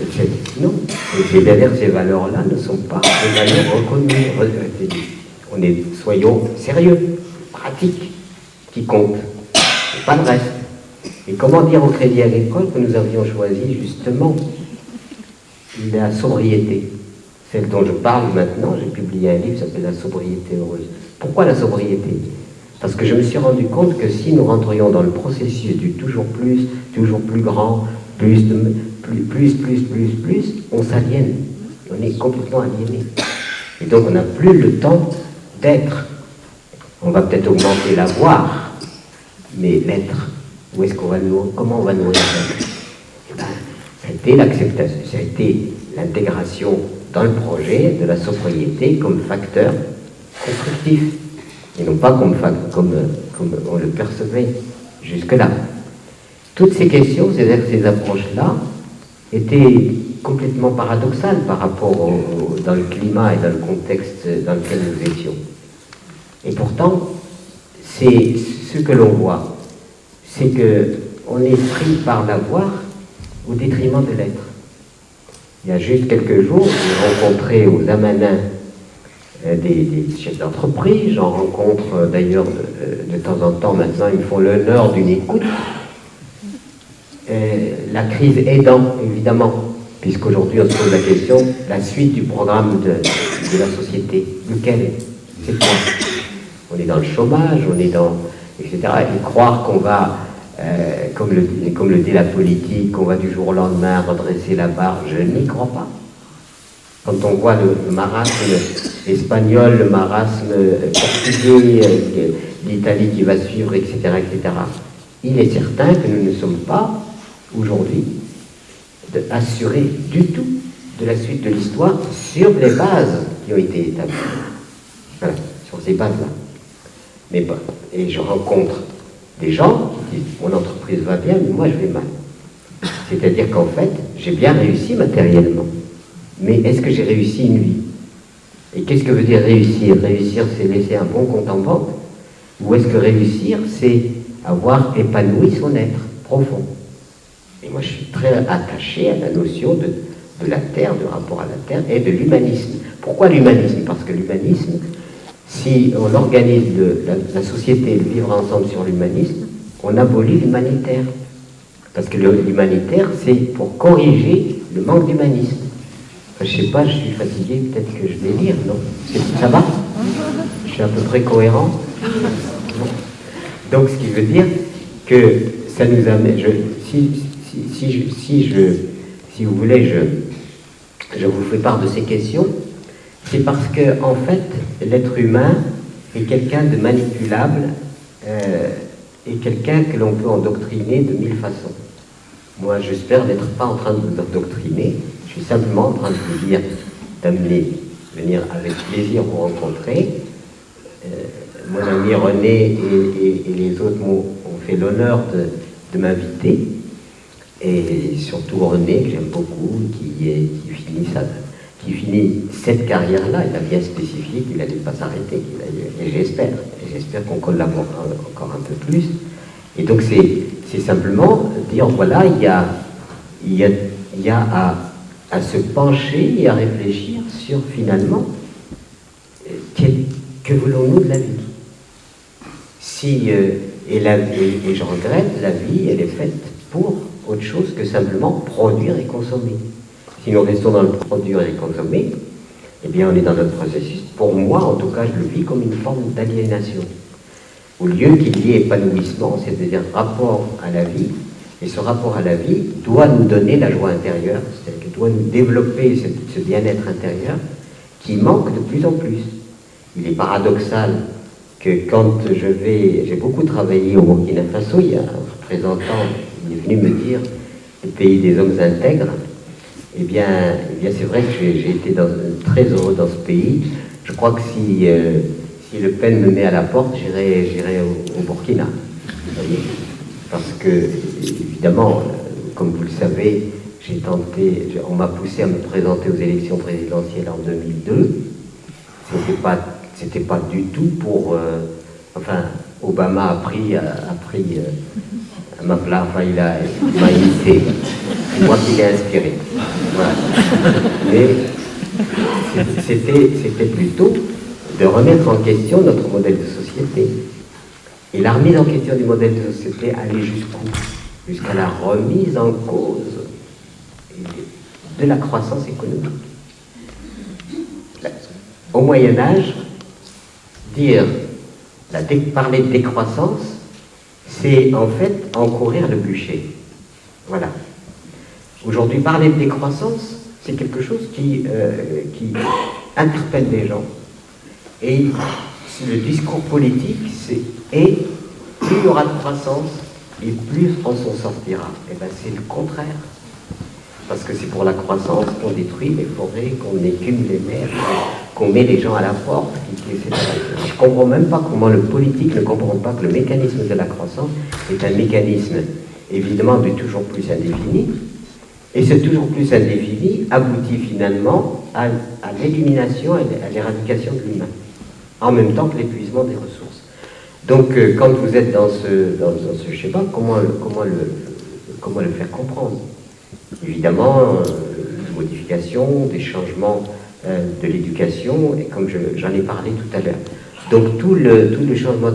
etc. Non, et derrière ces valeurs-là ne sont pas des valeurs reconnues. Soyons sérieux, pratiques, qui comptent, et pas le reste. Et comment dire au Crédit Agricole que nous avions choisi justement la sobriété, celle dont je parle maintenant. J'ai publié un livre qui s'appelle La sobriété heureuse. Pourquoi la sobriété? Parce que je me suis rendu compte que si nous rentrions dans le processus du toujours plus grand, plus, on s'aliène. On est complètement aliéné. Et donc on n'a plus le temps d'être. On va peut-être augmenter l'avoir, mais l'être, où est-ce qu'on va nourrir? Comment on va nourrir ça? Eh ben, ça a été l'acceptation, ça a été l'intégration dans le projet de la sobriété comme facteur constructif, et non pas comme on le percevait jusque-là. Toutes ces questions, ces approches-là, étaient complètement paradoxales par rapport dans le climat et dans le contexte dans lequel nous étions. Et pourtant, c'est ce que l'on voit, c'est qu'on est pris par l'avoir au détriment de l'être. Il y a juste quelques jours, j'ai rencontré aux Amanins des chefs d'entreprise, j'en rencontre d'ailleurs de temps en temps maintenant, ils font l'honneur d'une écoute. La crise aidant, évidemment, puisqu'aujourd'hui on se pose la question, la suite du programme de la société, lequel? C'est quoi? On est dans le chômage, on est dans... etc. Et croire qu'on va, comme le dit la politique, qu'on va du jour au lendemain redresser la barre, je n'y crois pas. Quand on voit le marasme espagnol, le marasme portugais, l'Italie qui va suivre, etc., etc., il est certain que nous ne sommes pas, aujourd'hui, assurés du tout de la suite de l'histoire sur les bases qui ont été établies. Voilà, sur ces bases-là. Mais bon, et je rencontre des gens qui disent, mon entreprise va bien, mais moi je vais mal. C'est-à-dire qu'en fait, j'ai bien réussi matériellement. Mais est-ce que j'ai réussi une vie? Et qu'est-ce que veut dire réussir? Réussir, c'est laisser un bon compte en banque? Ou est-ce que réussir, c'est avoir épanoui son être profond? Et moi, je suis très attaché à la notion de la Terre, de rapport à la Terre et de l'humanisme. Pourquoi l'humanisme? Parce que l'humanisme, si on organise la société et le vivre ensemble sur l'humanisme, on abolit l'humanitaire. Parce que l'humanitaire, c'est pour corriger le manque d'humanisme. Enfin, je ne sais pas, je suis fatigué, peut-être que je vais lire, non? Ça va? Je suis à peu près cohérent? Bon. Donc, ce qui veut dire que ça nous amène... Si vous voulez, je vous fais part de ces questions, c'est parce que, en fait, l'être humain est quelqu'un de manipulable et quelqu'un que l'on peut endoctriner de 1000 façons. Moi, j'espère n'être pas en train de vous endoctriner, je suis simplement en train de vous dire, venir avec plaisir vous rencontrer. Mon ami René et les autres m'ont fait l'honneur de m'inviter. Et surtout René, que j'aime beaucoup, qui finit cette carrière-là, il a bien spécifié qu'il n'allait pas s'arrêter, et j'espère qu'on collaborera encore un peu plus. Et donc c'est simplement dire, voilà, il y a à se pencher et à réfléchir sur finalement, que voulons-nous de la vie? Et je regrette, la vie, elle est faite pour autre chose que simplement produire et consommer. Si nous restons dans le produire et consommer, eh bien on est dans notre processus. Pour moi, en tout cas, je le vis comme une forme d'aliénation. Au lieu qu'il y ait épanouissement, c'est-à-dire rapport à la vie, et ce rapport à la vie doit nous donner la joie intérieure, c'est-à-dire qu'il doit nous développer ce bien-être intérieur qui manque de plus en plus. Il est paradoxal que quand j'ai beaucoup travaillé au Burkina Faso, il y a un représentant qui est venu me dire le pays des hommes intègres. Eh bien c'est vrai que j'ai été très heureux dans ce pays. Je crois que si Le Pen me met à la porte, j'irai au Burkina. Vous voyez, parce que, évidemment, comme vous le savez, on m'a poussé à me présenter aux élections présidentielles en 2002. C'était pas du tout pour... Obama a pris à ma place, il m'a imité. C'est moi qui l'ai inspiré. Voilà. Mais c'était plutôt de remettre en question notre modèle de société. Et la remise en question du modèle de société allait jusqu'où? Jusqu'à la remise en cause de la croissance économique. Au Moyen-Âge, parler de décroissance, c'est en fait encourir le bûcher. Voilà. Aujourd'hui, parler de décroissance, c'est quelque chose qui interpelle les gens. Et le discours politique, et plus il y aura de croissance, et plus on s'en sortira. Et bien c'est le contraire. Parce que c'est pour la croissance qu'on détruit les forêts, qu'on écume les mers, qu'on met les gens à la porte. Je ne comprends même pas comment le politique ne comprend pas que le mécanisme de la croissance est un mécanisme évidemment de toujours plus indéfini. Et ce toujours plus indéfini aboutit finalement à l'élimination, à l'éradication de l'humain, en même temps que l'épuisement des ressources. Donc quand vous êtes dans ce schéma, comment le faire comprendre? Évidemment, modification, des changements de l'éducation, et comme j'en ai parlé tout à l'heure. Donc tout le changement,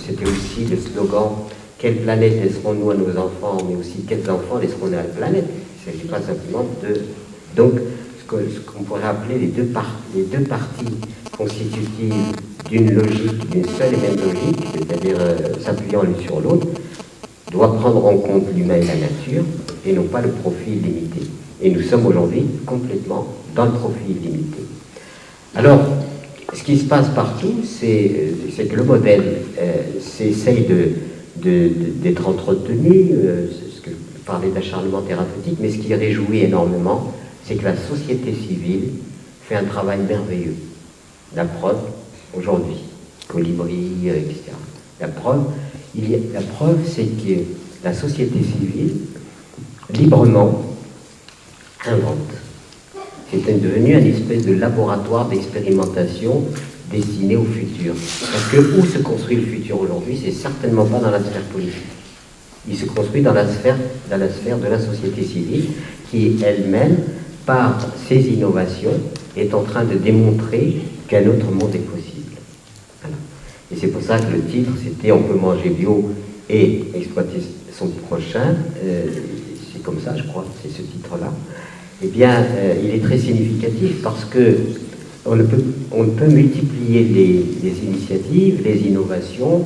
c'était aussi le slogan « Quelle planète laisserons-nous à nos enfants ?» mais aussi « Quels enfants laisserons-nous à la planète ?» Il ne s'agit pas simplement de... Donc, ce qu'on pourrait appeler les deux parties constitutives d'une logique, d'une seule et même logique, c'est-à-dire s'appuyant l'une sur l'autre, doit prendre en compte l'humain et la nature, et non pas le profit illimité. Et nous sommes aujourd'hui complètement dans le profit illimité. Alors, ce qui se passe partout, c'est que le modèle s'essaye d'être entretenu, ce que je parlais d'acharnement thérapeutique, mais ce qui réjouit énormément, c'est que la société civile fait un travail merveilleux. La preuve, aujourd'hui, Colibri, etc. La preuve, c'est que la société civile, librement, invente. C'est devenu une espèce de laboratoire d'expérimentation destiné au futur. Parce que où se construit le futur aujourd'hui, c'est certainement pas dans la sphère politique. Il se construit dans la sphère de la société civile, qui elle-même, par ses innovations, est en train de démontrer qu'un autre monde est possible. Voilà. Et c'est pour ça que le titre, c'était « On peut manger bio et exploiter son prochain ». C'est comme ça, je crois, c'est ce titre-là. Eh bien, il est très significatif parce que on ne peut multiplier les initiatives, les innovations,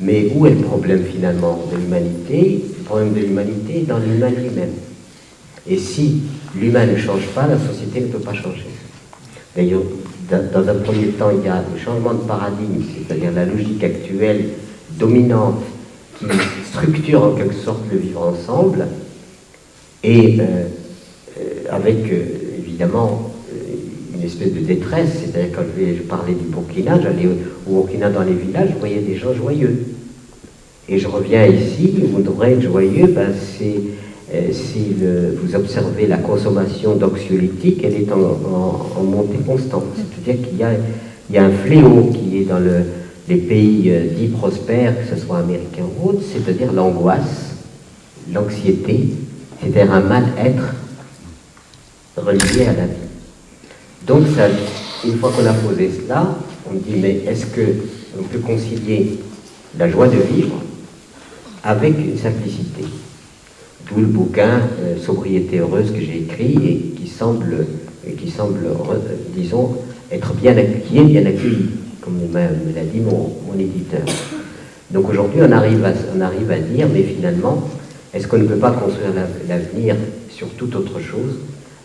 mais où est le problème finalement de l'humanité? Le problème de l'humanité est dans l'humain lui-même. Et si l'humain ne change pas, la société ne peut pas changer. D'ailleurs, dans un premier temps, il y a le changement de paradigme, c'est-à-dire la logique actuelle dominante qui structure en quelque sorte le vivre ensemble, et avec évidemment une espèce de détresse, c'est-à-dire quand je parlais du Burkina, j'allais au Burkina dans les villages, je voyais des gens joyeux. Et je reviens ici, vous devrez être joyeux, si vous observez la consommation d'anxiolytiques, elle est en montée constante. C'est-à-dire qu'il y a un fléau qui est les pays dits prospères, que ce soit américains ou autres, c'est-à-dire l'angoisse, l'anxiété, c'est-à-dire un mal-être relié à la vie. Donc, ça, une fois qu'on a posé cela, on dit, mais est-ce qu'on peut concilier la joie de vivre avec une simplicité? D'où le bouquin Sobriété heureuse que j'ai écrit et qui semble disons, être bien accueilli, comme me l'a dit mon éditeur. Donc aujourd'hui, on arrive à dire, mais finalement, est-ce qu'on ne peut pas construire l'avenir sur toute autre chose,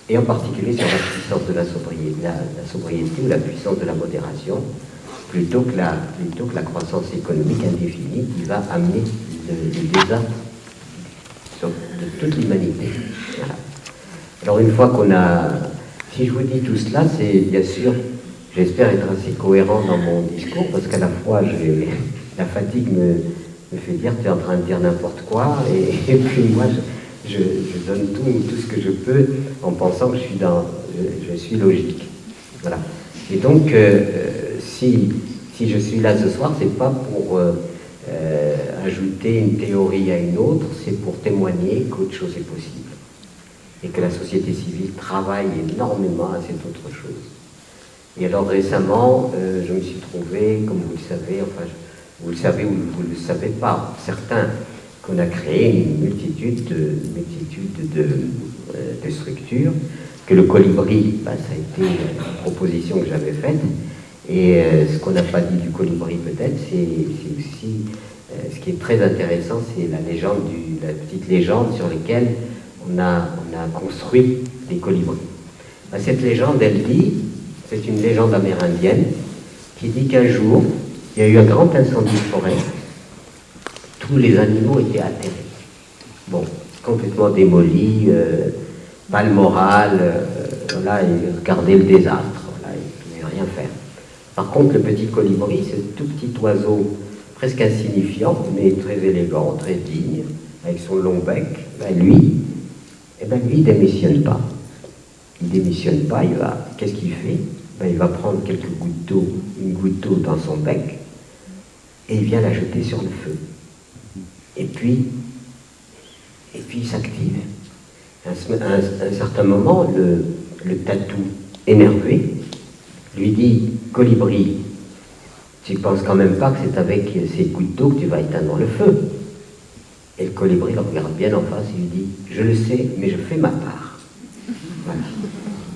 et en particulier sur la puissance de la sobriété ou la puissance de la modération, plutôt que la croissance économique indéfinie qui va amener le désastre de toute l'humanité. Voilà. Alors une fois qu'on a... Si je vous dis tout cela, c'est bien sûr, j'espère être assez cohérent dans mon discours, parce qu'à la fois, la fatigue me fait dire tu es en train de dire n'importe quoi, et puis moi, je donne tout ce que je peux en pensant que je suis logique. Voilà. Et donc, si je suis là ce soir, c'est pas pour ajouter une théorie à une autre, c'est pour témoigner qu'autre chose est possible. Et que la société civile travaille énormément à cette autre chose. Et alors récemment, je me suis trouvé, comme vous le savez, enfin, vous le savez ou vous ne le savez pas, certains, qu'on a créé une multitude de structures, que le colibri, ça a été une proposition que j'avais faite, et ce qu'on n'a pas dit du colibri peut-être, c'est aussi, ce qui est très intéressant, c'est la petite légende sur laquelle on a construit des colibris. Cette légende, elle dit, c'est une légende amérindienne, qui dit qu'un jour, il y a eu un grand incendie de forêt. Tous les animaux étaient atterrés. Bon, complètement démolis, pas le moral, voilà, ils regardaient le désastre, voilà, ils ne pouvaient rien faire. Par contre, le petit colibri, ce tout petit oiseau presque insignifiant, mais très élégant, très digne, avec son long bec, lui, il démissionne pas. Il démissionne pas, qu'est-ce qu'il fait? Il va prendre quelques gouttes d'eau, une goutte d'eau dans son bec, et il vient la jeter sur le feu. Et puis il s'active. À un certain moment, le tatou, énervé, lui dit, colibri, tu ne penses quand même pas que c'est avec ces gouttes d'eau que tu vas éteindre le feu? Et le colibri le regarde bien en face et lui dit, je le sais, mais je fais ma part. Voilà.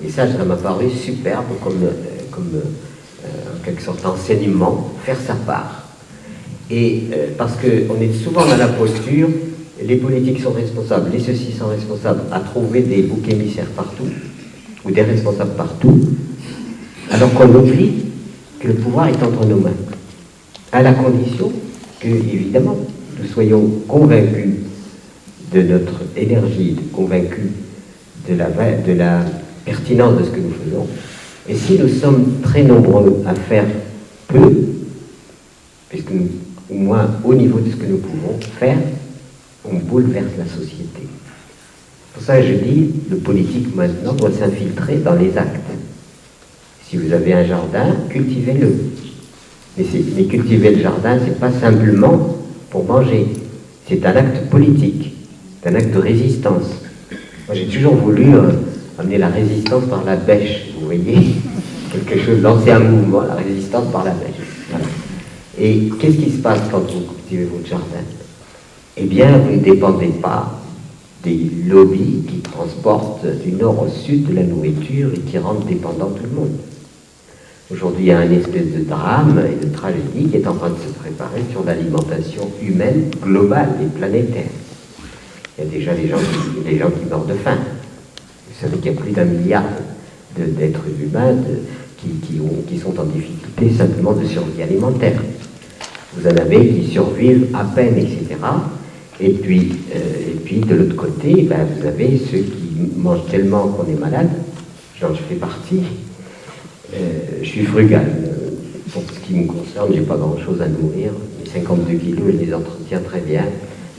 Et ça m'a paru superbe comme en quelque sorte enseignement, faire sa part. Et parce qu'on est souvent dans la posture, les politiques sont responsables, les ceux-ci sont responsables, à trouver des boucs émissaires partout, ou des responsables partout, alors qu'on oublie que le pouvoir est entre nos mains, à la condition que, évidemment, nous soyons convaincus de notre énergie, convaincus de la pertinence de ce que nous faisons. Et si nous sommes très nombreux à faire peu, puisque nous, au moins au niveau de ce que nous pouvons faire, on bouleverse la société. Pour ça, je dis, le politique maintenant doit s'infiltrer dans les actes. Si vous avez un jardin, cultivez-le. Mais cultiver le jardin, c'est pas simplement pour manger. C'est un acte politique, c'est un acte de résistance. Moi, j'ai toujours voulu amener la résistance par la bêche, vous voyez, quelque chose, lancer un mouvement, la résistance par la bêche. Voilà. Et qu'est-ce qui se passe quand vous cultivez votre jardin? Eh bien, vous ne dépendez pas des lobbies qui transportent du nord au sud de la nourriture et qui rendent dépendant tout le monde. Aujourd'hui, il y a un espèce de drame et de tragédie qui est en train de se préparer sur l'alimentation humaine globale et planétaire. Il y a déjà les gens qui meurent de faim. Vous savez qu'il y a plus d'1 milliard d'êtres humains qui sont en difficulté simplement de survie alimentaire. Vous en avez qui survivent à peine, etc. Et puis de l'autre côté, vous avez ceux qui mangent tellement qu'on est malade. Genre, je fais partie. Je suis frugal. Pour ce qui me concerne, j'ai pas grand-chose à nourrir. Mes 52 kilos, je les entretiens très bien.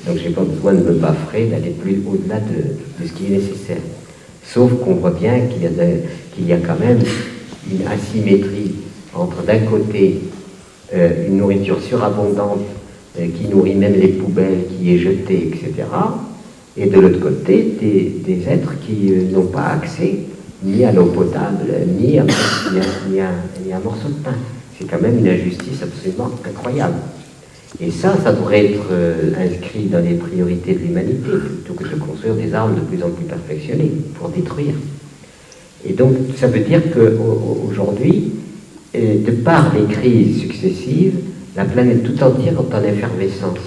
Donc, j'ai pas besoin de me baffrer, d'aller plus au-delà de ce qui est nécessaire. Sauf qu'on voit bien qu'il y a quand même une asymétrie entre, d'un côté, une nourriture surabondante qui nourrit même les poubelles, qui est jetée, etc. Et de l'autre côté, des êtres qui n'ont pas accès ni à l'eau potable, ni à un morceau de pain. C'est quand même une injustice absolument incroyable. Et ça devrait être inscrit dans les priorités de l'humanité, plutôt que de construire des armes de plus en plus perfectionnées pour détruire. Et donc, ça veut dire qu'aujourd'hui, de par les crises successives, la planète tout entière est en effervescence.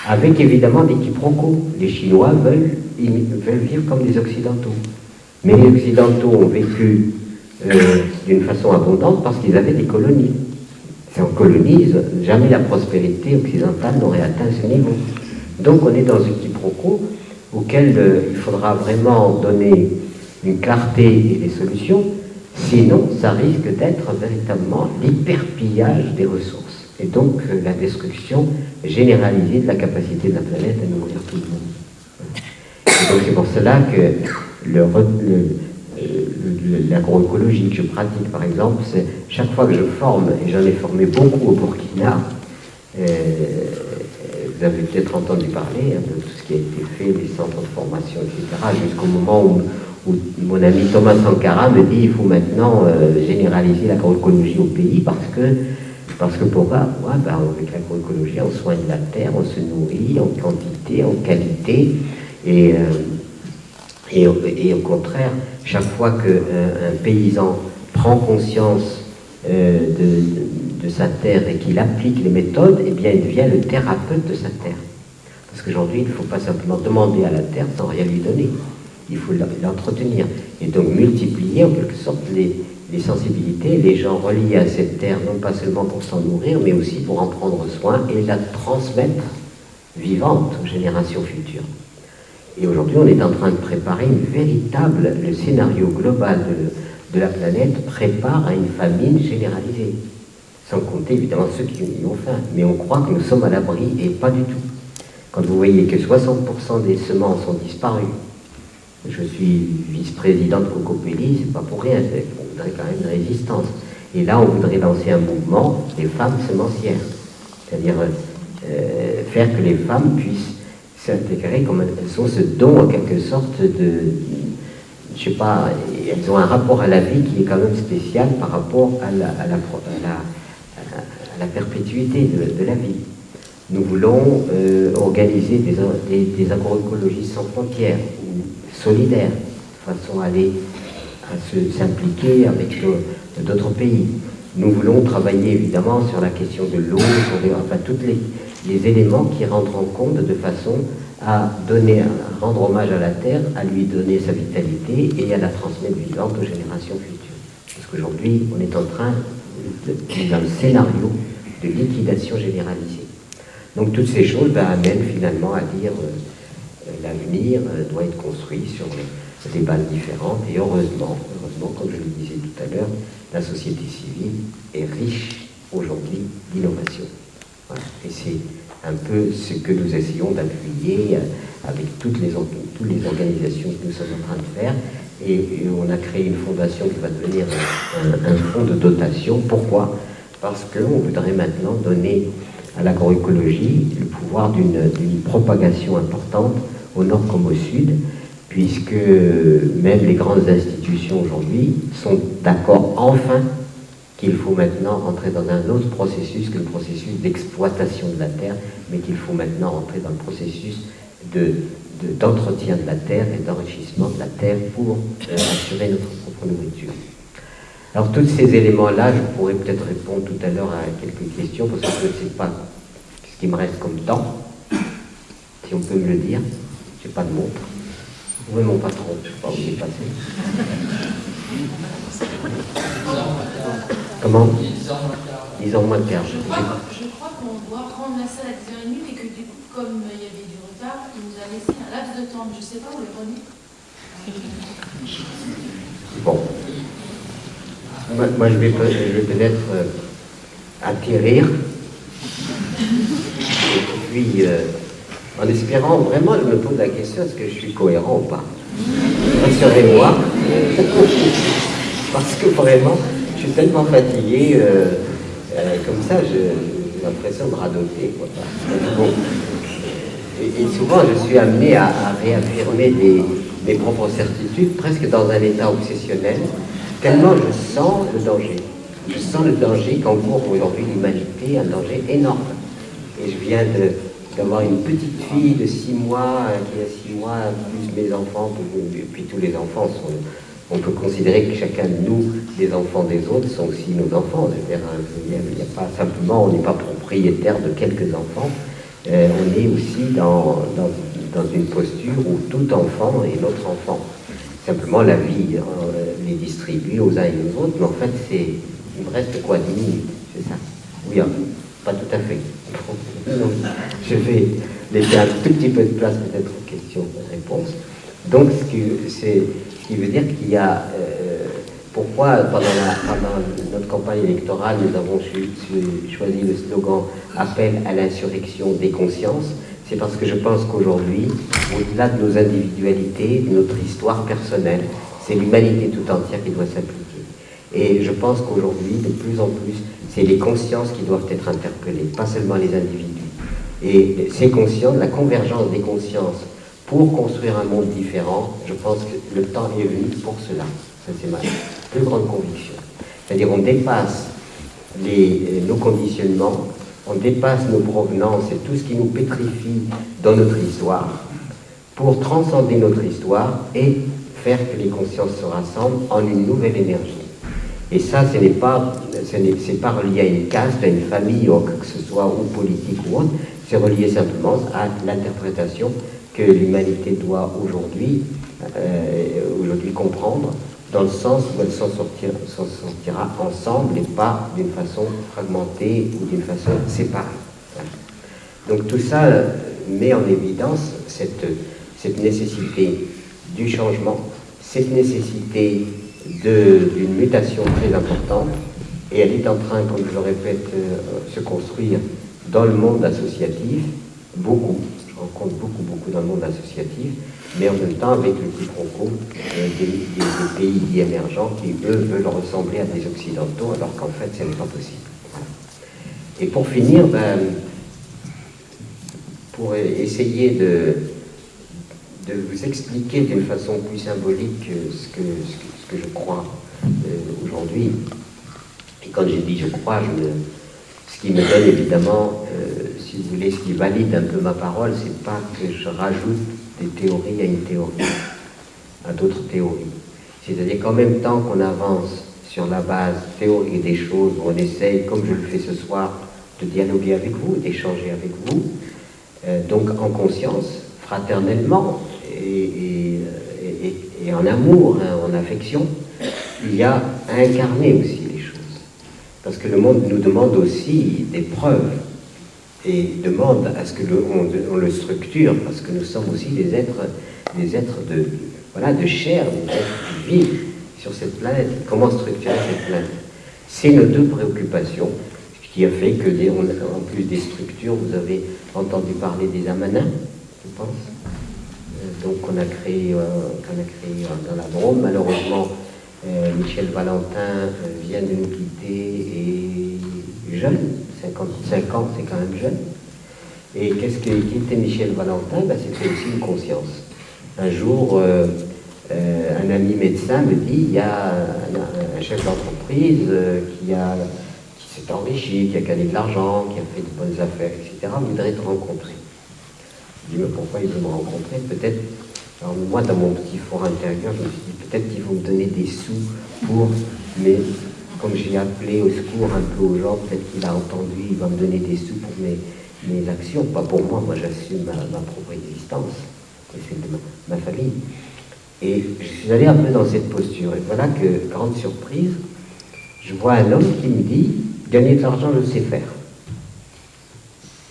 Avec évidemment des quiproquos. Les Chinois veulent vivre comme les Occidentaux. Mais les Occidentaux ont vécu d'une façon abondante parce qu'ils avaient des colonies. Si on colonise, jamais la prospérité occidentale n'aurait atteint ce niveau. Donc on est dans un quiproquo auquel il faudra vraiment donner une clarté et des solutions, sinon ça risque d'être véritablement l'éperpillage des ressources et donc la destruction généralisée de la capacité de la planète à nourrir tout le monde. Et donc c'est pour cela que l'agroécologie que je pratique, par exemple, c'est chaque fois que je forme, et j'en ai formé beaucoup au Burkina, vous avez peut-être entendu parler de tout ce qui a été fait, les centres de formation, etc., jusqu'au moment où mon ami Thomas Sankara me dit il faut maintenant généraliser l'agroécologie au pays parce que pourquoi avec l'agroécologie, on soigne la terre, on se nourrit en quantité, en qualité, et au contraire, chaque fois qu'un paysan prend conscience de sa terre et qu'il applique les méthodes, eh bien, il devient le thérapeute de sa terre. Parce qu'aujourd'hui, il ne faut pas simplement demander à la terre sans rien lui donner. Il faut l'entretenir. Et donc multiplier en quelque sorte les sensibilités, les gens reliés à cette terre, non pas seulement pour s'en nourrir, mais aussi pour en prendre soin et la transmettre vivante aux générations futures. Et aujourd'hui, on est en train de préparer le scénario global de la planète prépare à une famine généralisée. Sans compter évidemment ceux qui ont faim. Mais on croit que nous sommes à l'abri, et pas du tout. Quand vous voyez que 60% des semences ont disparu, je suis vice-président de Cocopelli, c'est pas pour rien, on voudrait quand même une résistance. Et là, on voudrait lancer un mouvement des femmes semencières. C'est-à-dire faire que les femmes puissent s'intégrer comme elles sont, ce don en quelque sorte je sais pas, elles ont un rapport à la vie qui est quand même spécial par rapport à la perpétuité de la vie. Nous voulons organiser des agroécologies sans frontières, ou solidaires, de façon à s'impliquer avec d'autres pays. Nous voulons travailler évidemment sur la question de l'eau, enfin tous les éléments qui rendront compte de façon à rendre hommage à la terre, à lui donner sa vitalité et à la transmettre vivante aux générations futures. Parce qu'aujourd'hui, on est en train d'un scénario de liquidation généralisée. Donc toutes ces choses amènent finalement à dire l'avenir doit être construit sur des bases différentes et heureusement, comme je le disais tout à l'heure, la société civile est riche aujourd'hui d'innovation. Voilà. Et c'est un peu ce que nous essayons d'appuyer avec toutes les organisations que nous sommes en train de faire. Et on a créé une fondation qui va devenir un fonds de dotation. Pourquoi? Parce qu'on voudrait maintenant donner à l'agroécologie le pouvoir d'une propagation importante au nord comme au sud, puisque même les grandes institutions aujourd'hui sont d'accord enfin qu'il faut maintenant entrer dans un autre processus que le processus d'exploitation de la terre, mais qu'il faut maintenant entrer dans le processus d'entretien de la terre et d'enrichissement de la terre pour assurer notre propre nourriture. Alors tous ces éléments-là, je pourrais peut-être répondre tout à l'heure à quelques questions, parce que je ne sais pas ce qui me reste comme temps, si on peut me le dire. Je n'ai pas de montre. Où est mon patron? Je ne sais pas où il est passé. Comment? 10 ans moins de quart. Je crois qu'on doit prendre la salle à 10h30, mais que du coup, comme il y avait du retard, il nous a laissé un laps de temps. Je ne sais pas où est remis. Bon. Moi, je vais peut-être atterrir. Et puis, en espérant, vraiment, je me pose la question, est-ce que je suis cohérent ou pas? Rassurez-moi. Parce que vraiment, je suis tellement fatigué, Comme ça, j'ai l'impression de radoter. Quoi. Bon. Et souvent, je suis amené à réaffirmer mes propres certitudes, presque dans un état obsessionnel, tellement je sens le danger. Je sens le danger qu'encourt aujourd'hui l'humanité, un danger énorme. Et je viens d'avoir une petite fille de 6 mois, qui a 6 mois, plus mes enfants, et puis tous les enfants sont... On peut considérer que chacun de nous, les enfants des autres, sont aussi nos enfants. C'est-à-dire, il n'y a pas simplement, on n'est pas propriétaire de quelques enfants. On est aussi dans une posture où tout enfant est notre enfant. Simplement, la vie les distribue aux uns et aux autres, mais en fait, il me reste quoi, 10 minutes, c'est ça? Oui, pas tout à fait. Je vais laisser un tout petit peu de place peut-être aux questions-réponses. Donc, ce qui veut dire qu'il y a... pourquoi, pendant notre campagne électorale, nous avons choisi le slogan « Appel à l'insurrection des consciences », c'est parce que je pense qu'aujourd'hui, au-delà de nos individualités, de notre histoire personnelle, c'est l'humanité tout entière qui doit s'impliquer. Et je pense qu'aujourd'hui, de plus en plus, c'est les consciences qui doivent être interpellées, pas seulement les individus. Et ces consciences, la convergence des consciences pour construire un monde différent, je pense que le temps est venu pour cela. Ça, c'est ma plus grande conviction. C'est-à-dire on dépasse nos conditionnements, on dépasse nos provenances et tout ce qui nous pétrifie dans notre histoire pour transcender notre histoire et faire que les consciences se rassemblent en une nouvelle énergie. Et ça, c'est pas relié à une caste, à une famille, ou que ce soit ou politique ou autre, c'est relié simplement à l'interprétation que l'humanité doit aujourd'hui comprendre, dans le sens où elle s'en sortira ensemble et pas d'une façon fragmentée ou d'une façon séparée. Donc tout ça met en évidence cette nécessité du changement, cette nécessité d'une mutation très importante, et elle est en train, comme je le répète, se construire dans le monde associatif, beaucoup. Je rencontre beaucoup dans le monde associatif, mais en même temps avec le quiproquo des pays dits émergents qui, eux, veulent ressembler à des Occidentaux, alors qu'en fait, ce n'est pas possible. Voilà. Et pour finir, pour essayer de vous expliquer d'une façon plus symbolique ce que je crois aujourd'hui, et quand j'ai dit je crois, ce qui me donne évidemment, si vous voulez, ce qui valide un peu ma parole, c'est pas que je rajoute des théories à une théorie, à d'autres théories. C'est-à-dire qu'en même temps qu'on avance sur la base théorique des choses, où on essaye, comme je le fais ce soir, de dialoguer avec vous, d'échanger avec vous, donc en conscience, fraternellement et en amour, hein, en affection, il y a à incarner aussi les choses. Parce que le monde nous demande aussi des preuves et demande à ce que on le structure, parce que nous sommes aussi des êtres de chair, des êtres qui vivent sur cette planète. Comment structurer cette planète? C'est nos deux préoccupations, ce qui a fait que, en plus des structures, vous avez entendu parler des amanins, je pense. Donc on a créé dans la Drôme. Malheureusement, Michel Valentin vient de nous quitter et jeune, 55 ans, c'est quand même jeune. Et qui était Michel Valentin? C'était aussi une conscience. Un jour, un ami médecin me dit, il y a un chef d'entreprise qui s'est enrichi, qui a gagné de l'argent, qui a fait de bonnes affaires, etc., voudrait te rencontrer. Je dis, mais pourquoi il veut me rencontrer? Peut-être, alors moi, dans mon petit fort intérieur, je me suis dit, peut-être qu'ils vont me donner des sous pour, mais comme j'ai appelé au secours un peu aux gens, peut-être qu'il a entendu, il va me donner des sous pour mes actions, pas pour moi, j'assume ma propre existence, et celle de ma famille. Et je suis allé un peu dans cette posture, et voilà que, grande surprise, je vois un homme qui me dit, gagner de l'argent, je sais faire.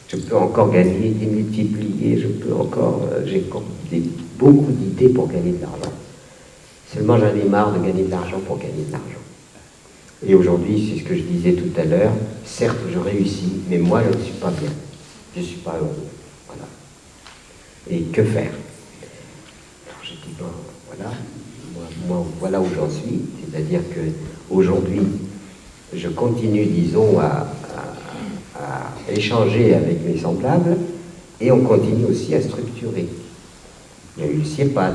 Je peux encore gagner, démultiplier, j'ai beaucoup d'idées pour gagner de l'argent. Seulement j'en ai marre de gagner de l'argent pour gagner de l'argent. Et aujourd'hui, c'est ce que je disais tout à l'heure, certes je réussis, mais moi je ne suis pas bien. Je ne suis pas heureux. Voilà. Et que faire? Alors je dis, voilà, moi voilà où j'en suis, c'est-à-dire qu'aujourd'hui, je continue, disons, à échanger avec mes semblables, et on continue aussi à structurer. Il y a eu le CIEPAD,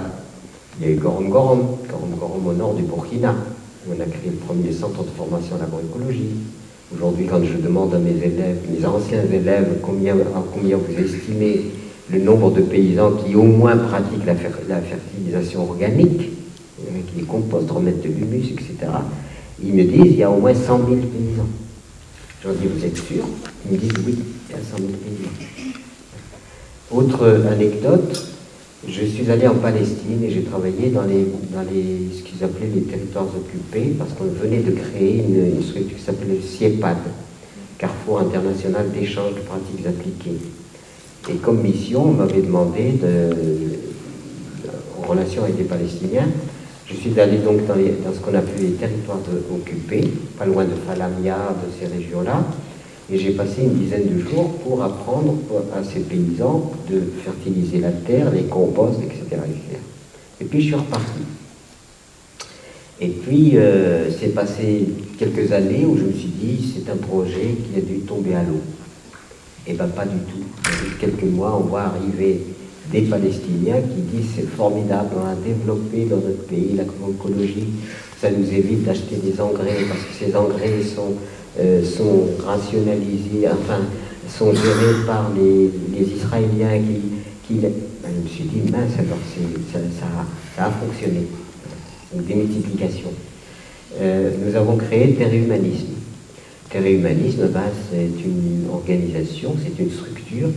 il y a eu Gorom Gorom au nord du Burkina, où on a créé le premier centre de formation à l'agroécologie. Aujourd'hui, quand je demande à mes élèves, mes anciens élèves, combien vous estimez le nombre de paysans qui au moins pratiquent la fertilisation organique, qui les compostent, remettent de l'humus, etc., ils me disent il y a au moins 100 000 paysans. Je leur dis, vous êtes sûr? Ils me disent oui, il y a 100 000 paysans. Autre anecdote, je suis allé en Palestine et j'ai travaillé dans ce qu'ils appelaient les territoires occupés, parce qu'on venait de créer une structure qui s'appelait le CIEPAD, Carrefour international d'échange de pratiques appliquées. Et comme mission, on m'avait demandé, en relation avec les Palestiniens, je suis allé donc dans ce qu'on appelle les territoires occupés, pas loin de Falamia, de ces régions-là, et j'ai passé une dizaine de jours pour apprendre à ces paysans de fertiliser la terre, les composts, etc. Et puis je suis reparti. Et puis c'est passé quelques années où je me suis dit, c'est un projet qui a dû tomber à l'eau. Et bien pas du tout. Depuis quelques mois, on voit arriver des Palestiniens qui disent c'est formidable, on a développé dans notre pays l'agroécologie, ça nous évite d'acheter des engrais parce que ces engrais sont rationalisés, enfin, sont gérés par les Israéliens qui ben, je me suis dit, mince, alors ça a fonctionné. Donc, démultiplication. Nous avons créé Terre et Humanisme. Terre et Humanisme, ben, c'est une organisation, c'est une structure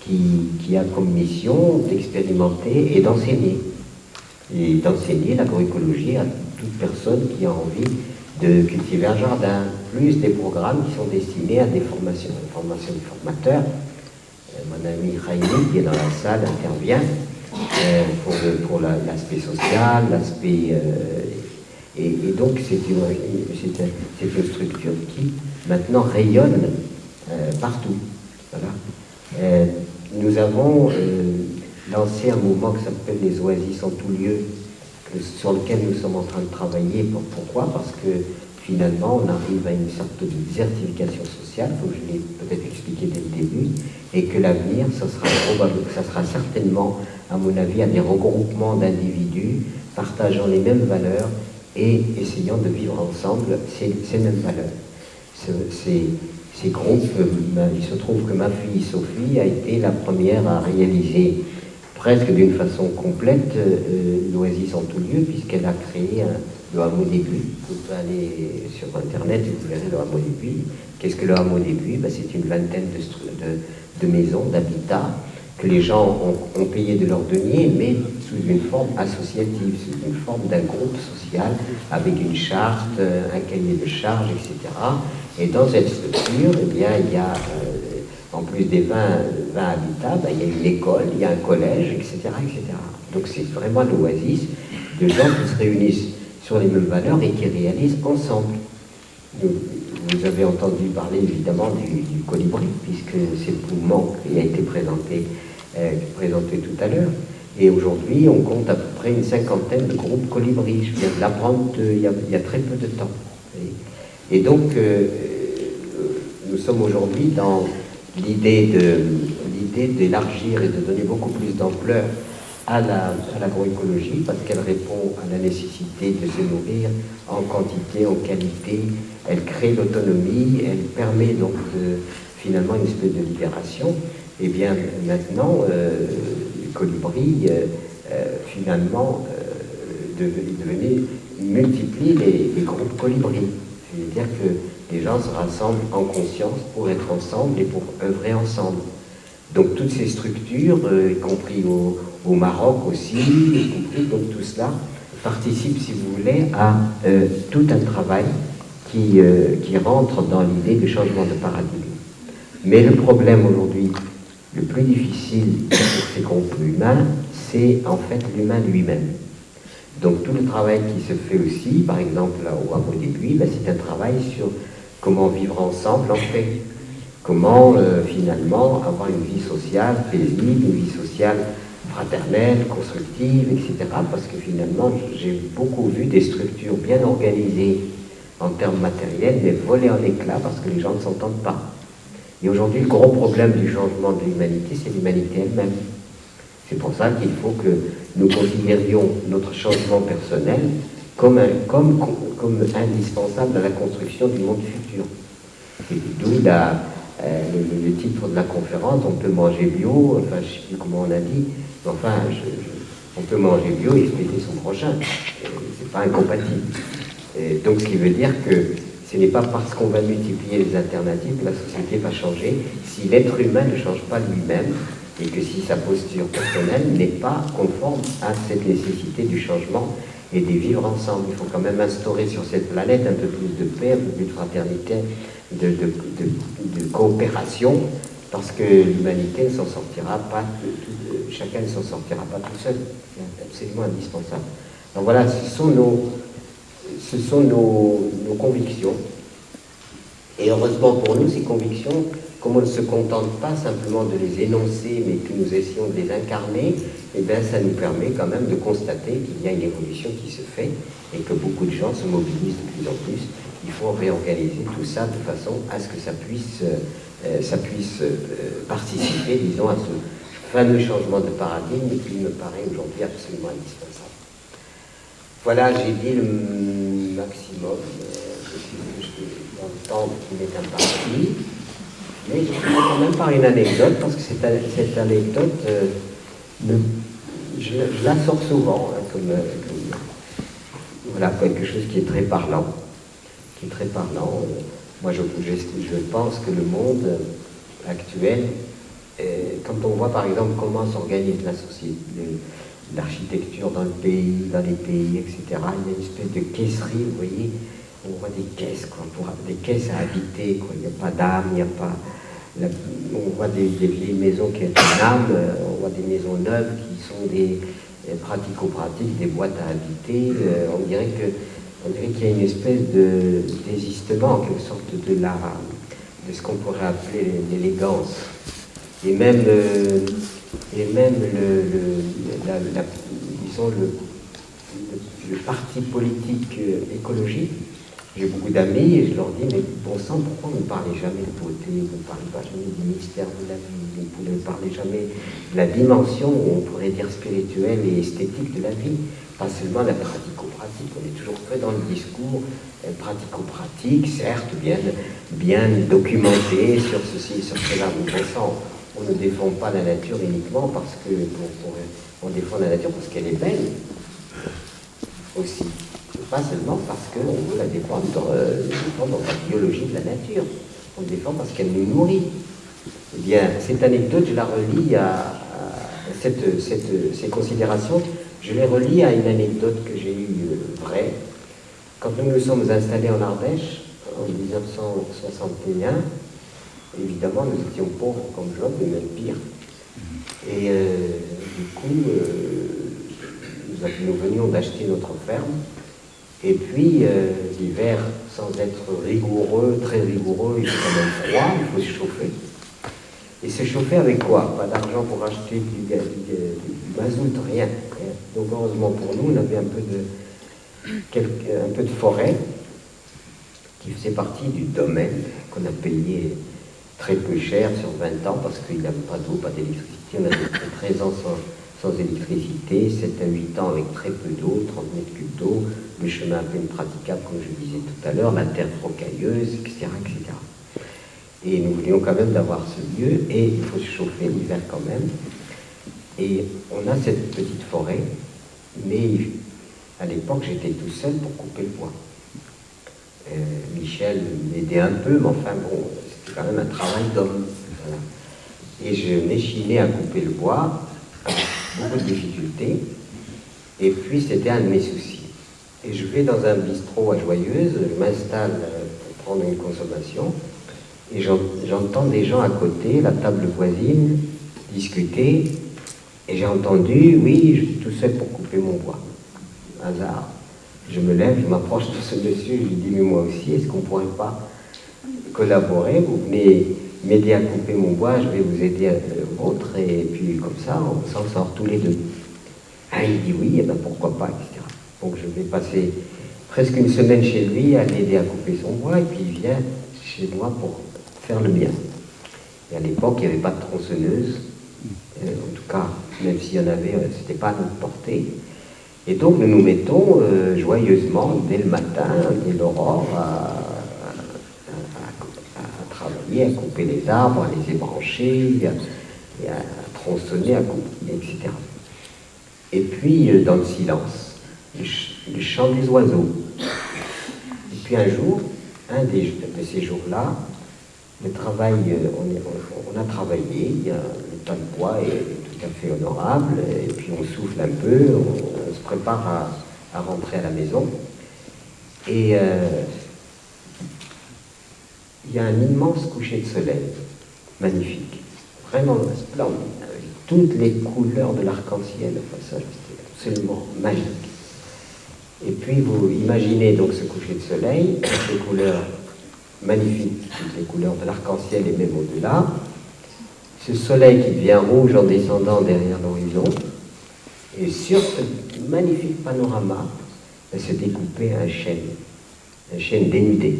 qui a comme mission d'expérimenter et d'enseigner. Et d'enseigner l'agroécologie à toute personne qui a envie de cultiver un jardin, plus des programmes qui sont destinés à des formations de formateurs. Mon ami Raïli, qui est dans la salle, intervient pour l'aspect social, l'aspect... et donc c'est une structure qui maintenant rayonne partout. Voilà. Nous avons lancé un mouvement qui s'appelle les Oasis en tout lieu, sur lequel nous sommes en train de travailler. Pourquoi? Parce que finalement, on arrive à une sorte de désertification sociale, comme je l'ai peut-être expliqué dès le début, et que l'avenir, ça sera certainement, à mon avis, à des regroupements d'individus partageant les mêmes valeurs et essayant de vivre ensemble ces mêmes valeurs. Ces groupes, il se trouve que ma fille Sophie a été la première à réaliser presque d'une façon complète l'Oasis en tout lieu, puisqu'elle a créé le hameau d'Aiguille. Vous pouvez aller sur Internet et vous verrez le hameau d'Aiguille. Qu'est-ce que le hameau d'Aiguille? Ben, c'est une vingtaine de maisons, d'habitats, que les gens ont payé de leur denier, mais sous une forme associative, sous une forme d'un groupe social, avec une charte, un cahier de charges, etc. Et dans cette structure, eh bien, il y a, en plus des 20 habitats, ben, il y a une école, il y a un collège, etc. etc. Donc c'est vraiment l'oasis de gens qui se réunissent sur les mêmes valeurs et qui réalisent ensemble. Vous avez entendu parler évidemment du colibri, puisque c'est le mouvement qui a été présenté tout à l'heure. Et aujourd'hui, on compte à peu près une cinquantaine de groupes colibri. Je viens de l'apprendre il y a très peu de temps. Et donc, nous sommes aujourd'hui dans l'idée d'élargir et de donner beaucoup plus d'ampleur à l'agroécologie, parce qu'elle répond à la nécessité de se nourrir en quantité, en qualité. Elle crée l'autonomie, elle permet donc finalement une espèce de libération. Et bien maintenant, le colibri, finalement, multiplie les groupes colibri. C'est-à-dire que les gens se rassemblent en conscience pour être ensemble et pour œuvrer ensemble. Donc toutes ces structures, y compris au Maroc aussi, y compris donc tout cela, participe, si vous voulez, à tout un travail qui rentre dans l'idée du changement de paradigme. Mais le problème aujourd'hui, le plus difficile pour ces groupes humains, c'est en fait l'humain lui-même. Donc tout le travail qui se fait aussi, par exemple là, au hameau d'Aiguille, ben, c'est un travail sur comment vivre ensemble en paix. Comment finalement avoir une vie sociale paisible, une vie sociale fraternelle, constructive, etc. Parce que finalement, j'ai beaucoup vu des structures bien organisées en termes matériels, mais voler en éclats parce que les gens ne s'entendent pas. Et aujourd'hui, le gros problème du changement de l'humanité, c'est l'humanité elle-même. C'est pour ça qu'il faut que nous considérions notre changement personnel comme indispensable à la construction du monde futur. D'où le titre de la conférence, on peut manger bio, enfin je ne sais plus comment on a dit, mais enfin on peut manger bio et respecter son prochain. C'est pas incompatible. Donc ce qui veut dire que ce n'est pas parce qu'on va multiplier les alternatives que la société va changer si l'être humain ne change pas lui-même et que si sa posture personnelle n'est pas conforme à cette nécessité du changement et de vivre ensemble. Il faut quand même instaurer sur cette planète un peu plus de paix, un peu plus de fraternité, de coopération, parce que l'humanité ne s'en sortira pas, chacun ne s'en sortira pas tout seul. C'est absolument indispensable. Donc voilà, ce sont nos convictions. Et heureusement pour nous, ces convictions, comme on ne se contente pas simplement de les énoncer, mais que nous essayons de les incarner, eh bien, ça nous permet quand même de constater qu'il y a une évolution qui se fait et que beaucoup de gens se mobilisent de plus en plus. Il faut réorganiser tout ça de façon à ce que ça puisse participer, disons, à ce fameux changement de paradigme qui me paraît aujourd'hui absolument indispensable. Voilà, j'ai dit le maximum. Dans le temps qui m'est imparti, mais je finis quand même par une anecdote, parce que cette anecdote, je la sors souvent, hein, comme voilà, quelque chose qui est très parlant. Moi, je pense que le monde actuel, quand on voit par exemple comment s'organise la société, l'architecture dans les pays, etc., il y a une espèce de caisserie, vous voyez. On voit des caisses, quoi, des caisses à habiter, quoi. Il n'y a pas d'âme, il n'y a pas... on voit des vieilles maisons qui ont une âme, on voit des maisons neuves qui sont des pratico-pratiques, des boîtes à habiter. On dirait qu'il y a une espèce de désistement, en quelque sorte, de ce qu'on pourrait appeler l'élégance. Et même, disons, le parti politique écologique. J'ai beaucoup d'amis et je leur dis, mais bon sang, pourquoi vous ne parlez jamais de beauté, vous ne parlez pas jamais du mystère de la vie, vous ne parlez jamais de la dimension, on pourrait dire spirituelle et esthétique de la vie, pas seulement la pratico-pratique. On est toujours très dans le discours pratico-pratique, certes, bien documenté sur ceci et sur cela, mais bon sang, on ne défend pas la nature uniquement parce que, on défend la nature parce qu'elle est belle aussi. Pas seulement parce qu'on veut la défendre dans la biologie de la nature. On le défend parce qu'elle nous nourrit. Eh bien, cette anecdote, je la relie ces considérations, je les relie à une anecdote que j'ai eue vraie. Quand nous nous sommes installés en Ardèche, en 1961, évidemment, nous étions pauvres comme Job, mais même pire. Et du coup, nous venions d'acheter notre ferme. Et puis, l'hiver, sans être rigoureux, très rigoureux, il fait quand même froid, il faut se chauffer. Et se chauffer avec quoi? Pas d'argent pour acheter du mazout, rien. Donc, heureusement pour nous, on avait un peu de forêt qui faisait partie du domaine qu'on a payé très peu cher sur 20 ans parce qu'il n'avait pas d'eau, pas d'électricité. On a fait 13 ans sans électricité, 7 à 8 ans avec très peu d'eau, 30 mètres cubes d'eau, le chemin à peine praticable, comme je disais tout à l'heure, la terre rocailleuse, etc., etc. Et nous voulions quand même d'avoir ce lieu, et il faut se chauffer l'hiver quand même. Et on a cette petite forêt, mais à l'époque, j'étais tout seul pour couper le bois. Michel m'aidait un peu, mais enfin bon, c'était quand même un travail d'homme. Voilà. Et je m'échinais à couper le bois, avec beaucoup de difficultés, et puis c'était un de mes soucis. Et je vais dans un bistrot à Joyeuse, je m'installe pour prendre une consommation, et j'entends des gens à côté, la table voisine, discuter, et j'ai entendu, oui, je suis tout seul pour couper mon bois. Hasard. Je me lève, je m'approche de ce monsieur, je lui dis, mais moi aussi, est-ce qu'on ne pourrait pas collaborer? Vous venez m'aider à couper mon bois, je vais vous aider à vôtre, et puis comme ça, on s'en sort tous les deux. Ah, il dit oui, et ben pourquoi pas, etc. Donc je vais passer presque une semaine chez lui à l'aider à couper son bois, et puis il vient chez moi pour faire le mien. Et à l'époque, il n'y avait pas de tronçonneuse, en tout cas, même s'il y en avait, ce n'était pas à notre portée. Et donc nous nous mettons joyeusement, dès le matin, dès l'aurore, à travailler, à couper les arbres, à les ébrancher, et à tronçonner, à couper, etc. Et puis, dans le silence, le chant des oiseaux. Et puis un jour, un de ces jours-là, le travail, on a travaillé, le tas de bois est tout à fait honorable, et puis on souffle un peu, on se prépare à rentrer à la maison. Et il y a un immense coucher de soleil, magnifique, vraiment splendide, avec toutes les couleurs de l'arc-en-ciel, enfin ça c'était absolument magique. Et puis vous imaginez donc ce coucher de soleil, ces couleurs magnifiques, toutes les couleurs de l'arc-en-ciel et même au-delà, ce soleil qui devient rouge en descendant derrière l'horizon, et sur ce magnifique panorama se découpait un chêne dénudé.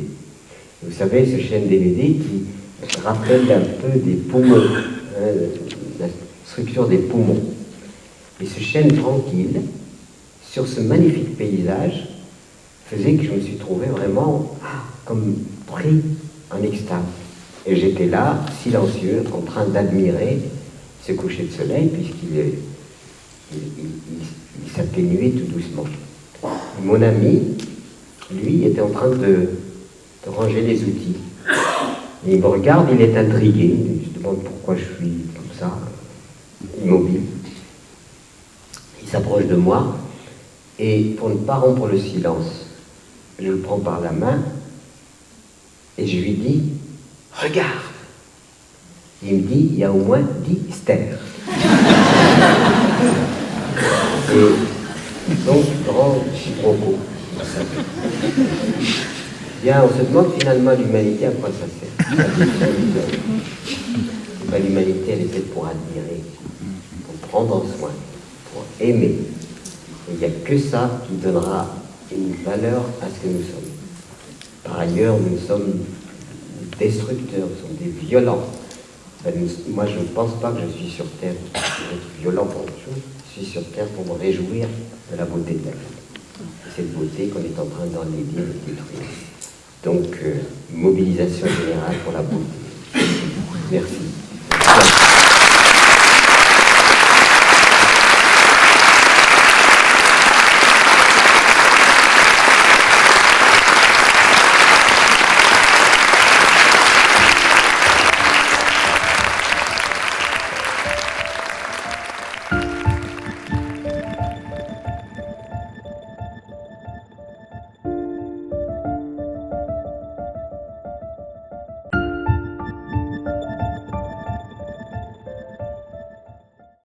Vous savez, ce chêne dénudé qui rappelle un peu des poumons, la structure des poumons. Et ce chêne tranquille, sur ce magnifique paysage, faisait que je me suis trouvé vraiment comme pris en extase. Et j'étais là, silencieux, en train d'admirer ce coucher de soleil, puisqu'il s'atténuait tout doucement. Et mon ami, lui, était en train de ranger les outils. Et il me regarde, il est intrigué, il se demande pourquoi je suis comme ça, immobile. Il s'approche de moi, et pour ne pas rompre le silence, je le prends par la main, et je lui dis « Regarde !» Il me dit « Il y a au moins 10 stères. » Et donc, grand quiproquo. Bien, on se demande finalement l'humanité, à quoi ça sert. L'humanité, elle est faite pour admirer, pour prendre soin, pour aimer. Il n'y a que ça qui donnera une valeur à ce que nous sommes. Par ailleurs, nous sommes destructeurs, nous sommes des violents. Moi, je ne pense pas que je suis sur Terre pour être violent pour autre chose. Je suis sur Terre pour me réjouir de la beauté de la vie. C'est cette beauté qu'on est en train d'enlaidir et de détruire. Donc, mobilisation générale pour la beauté. Merci.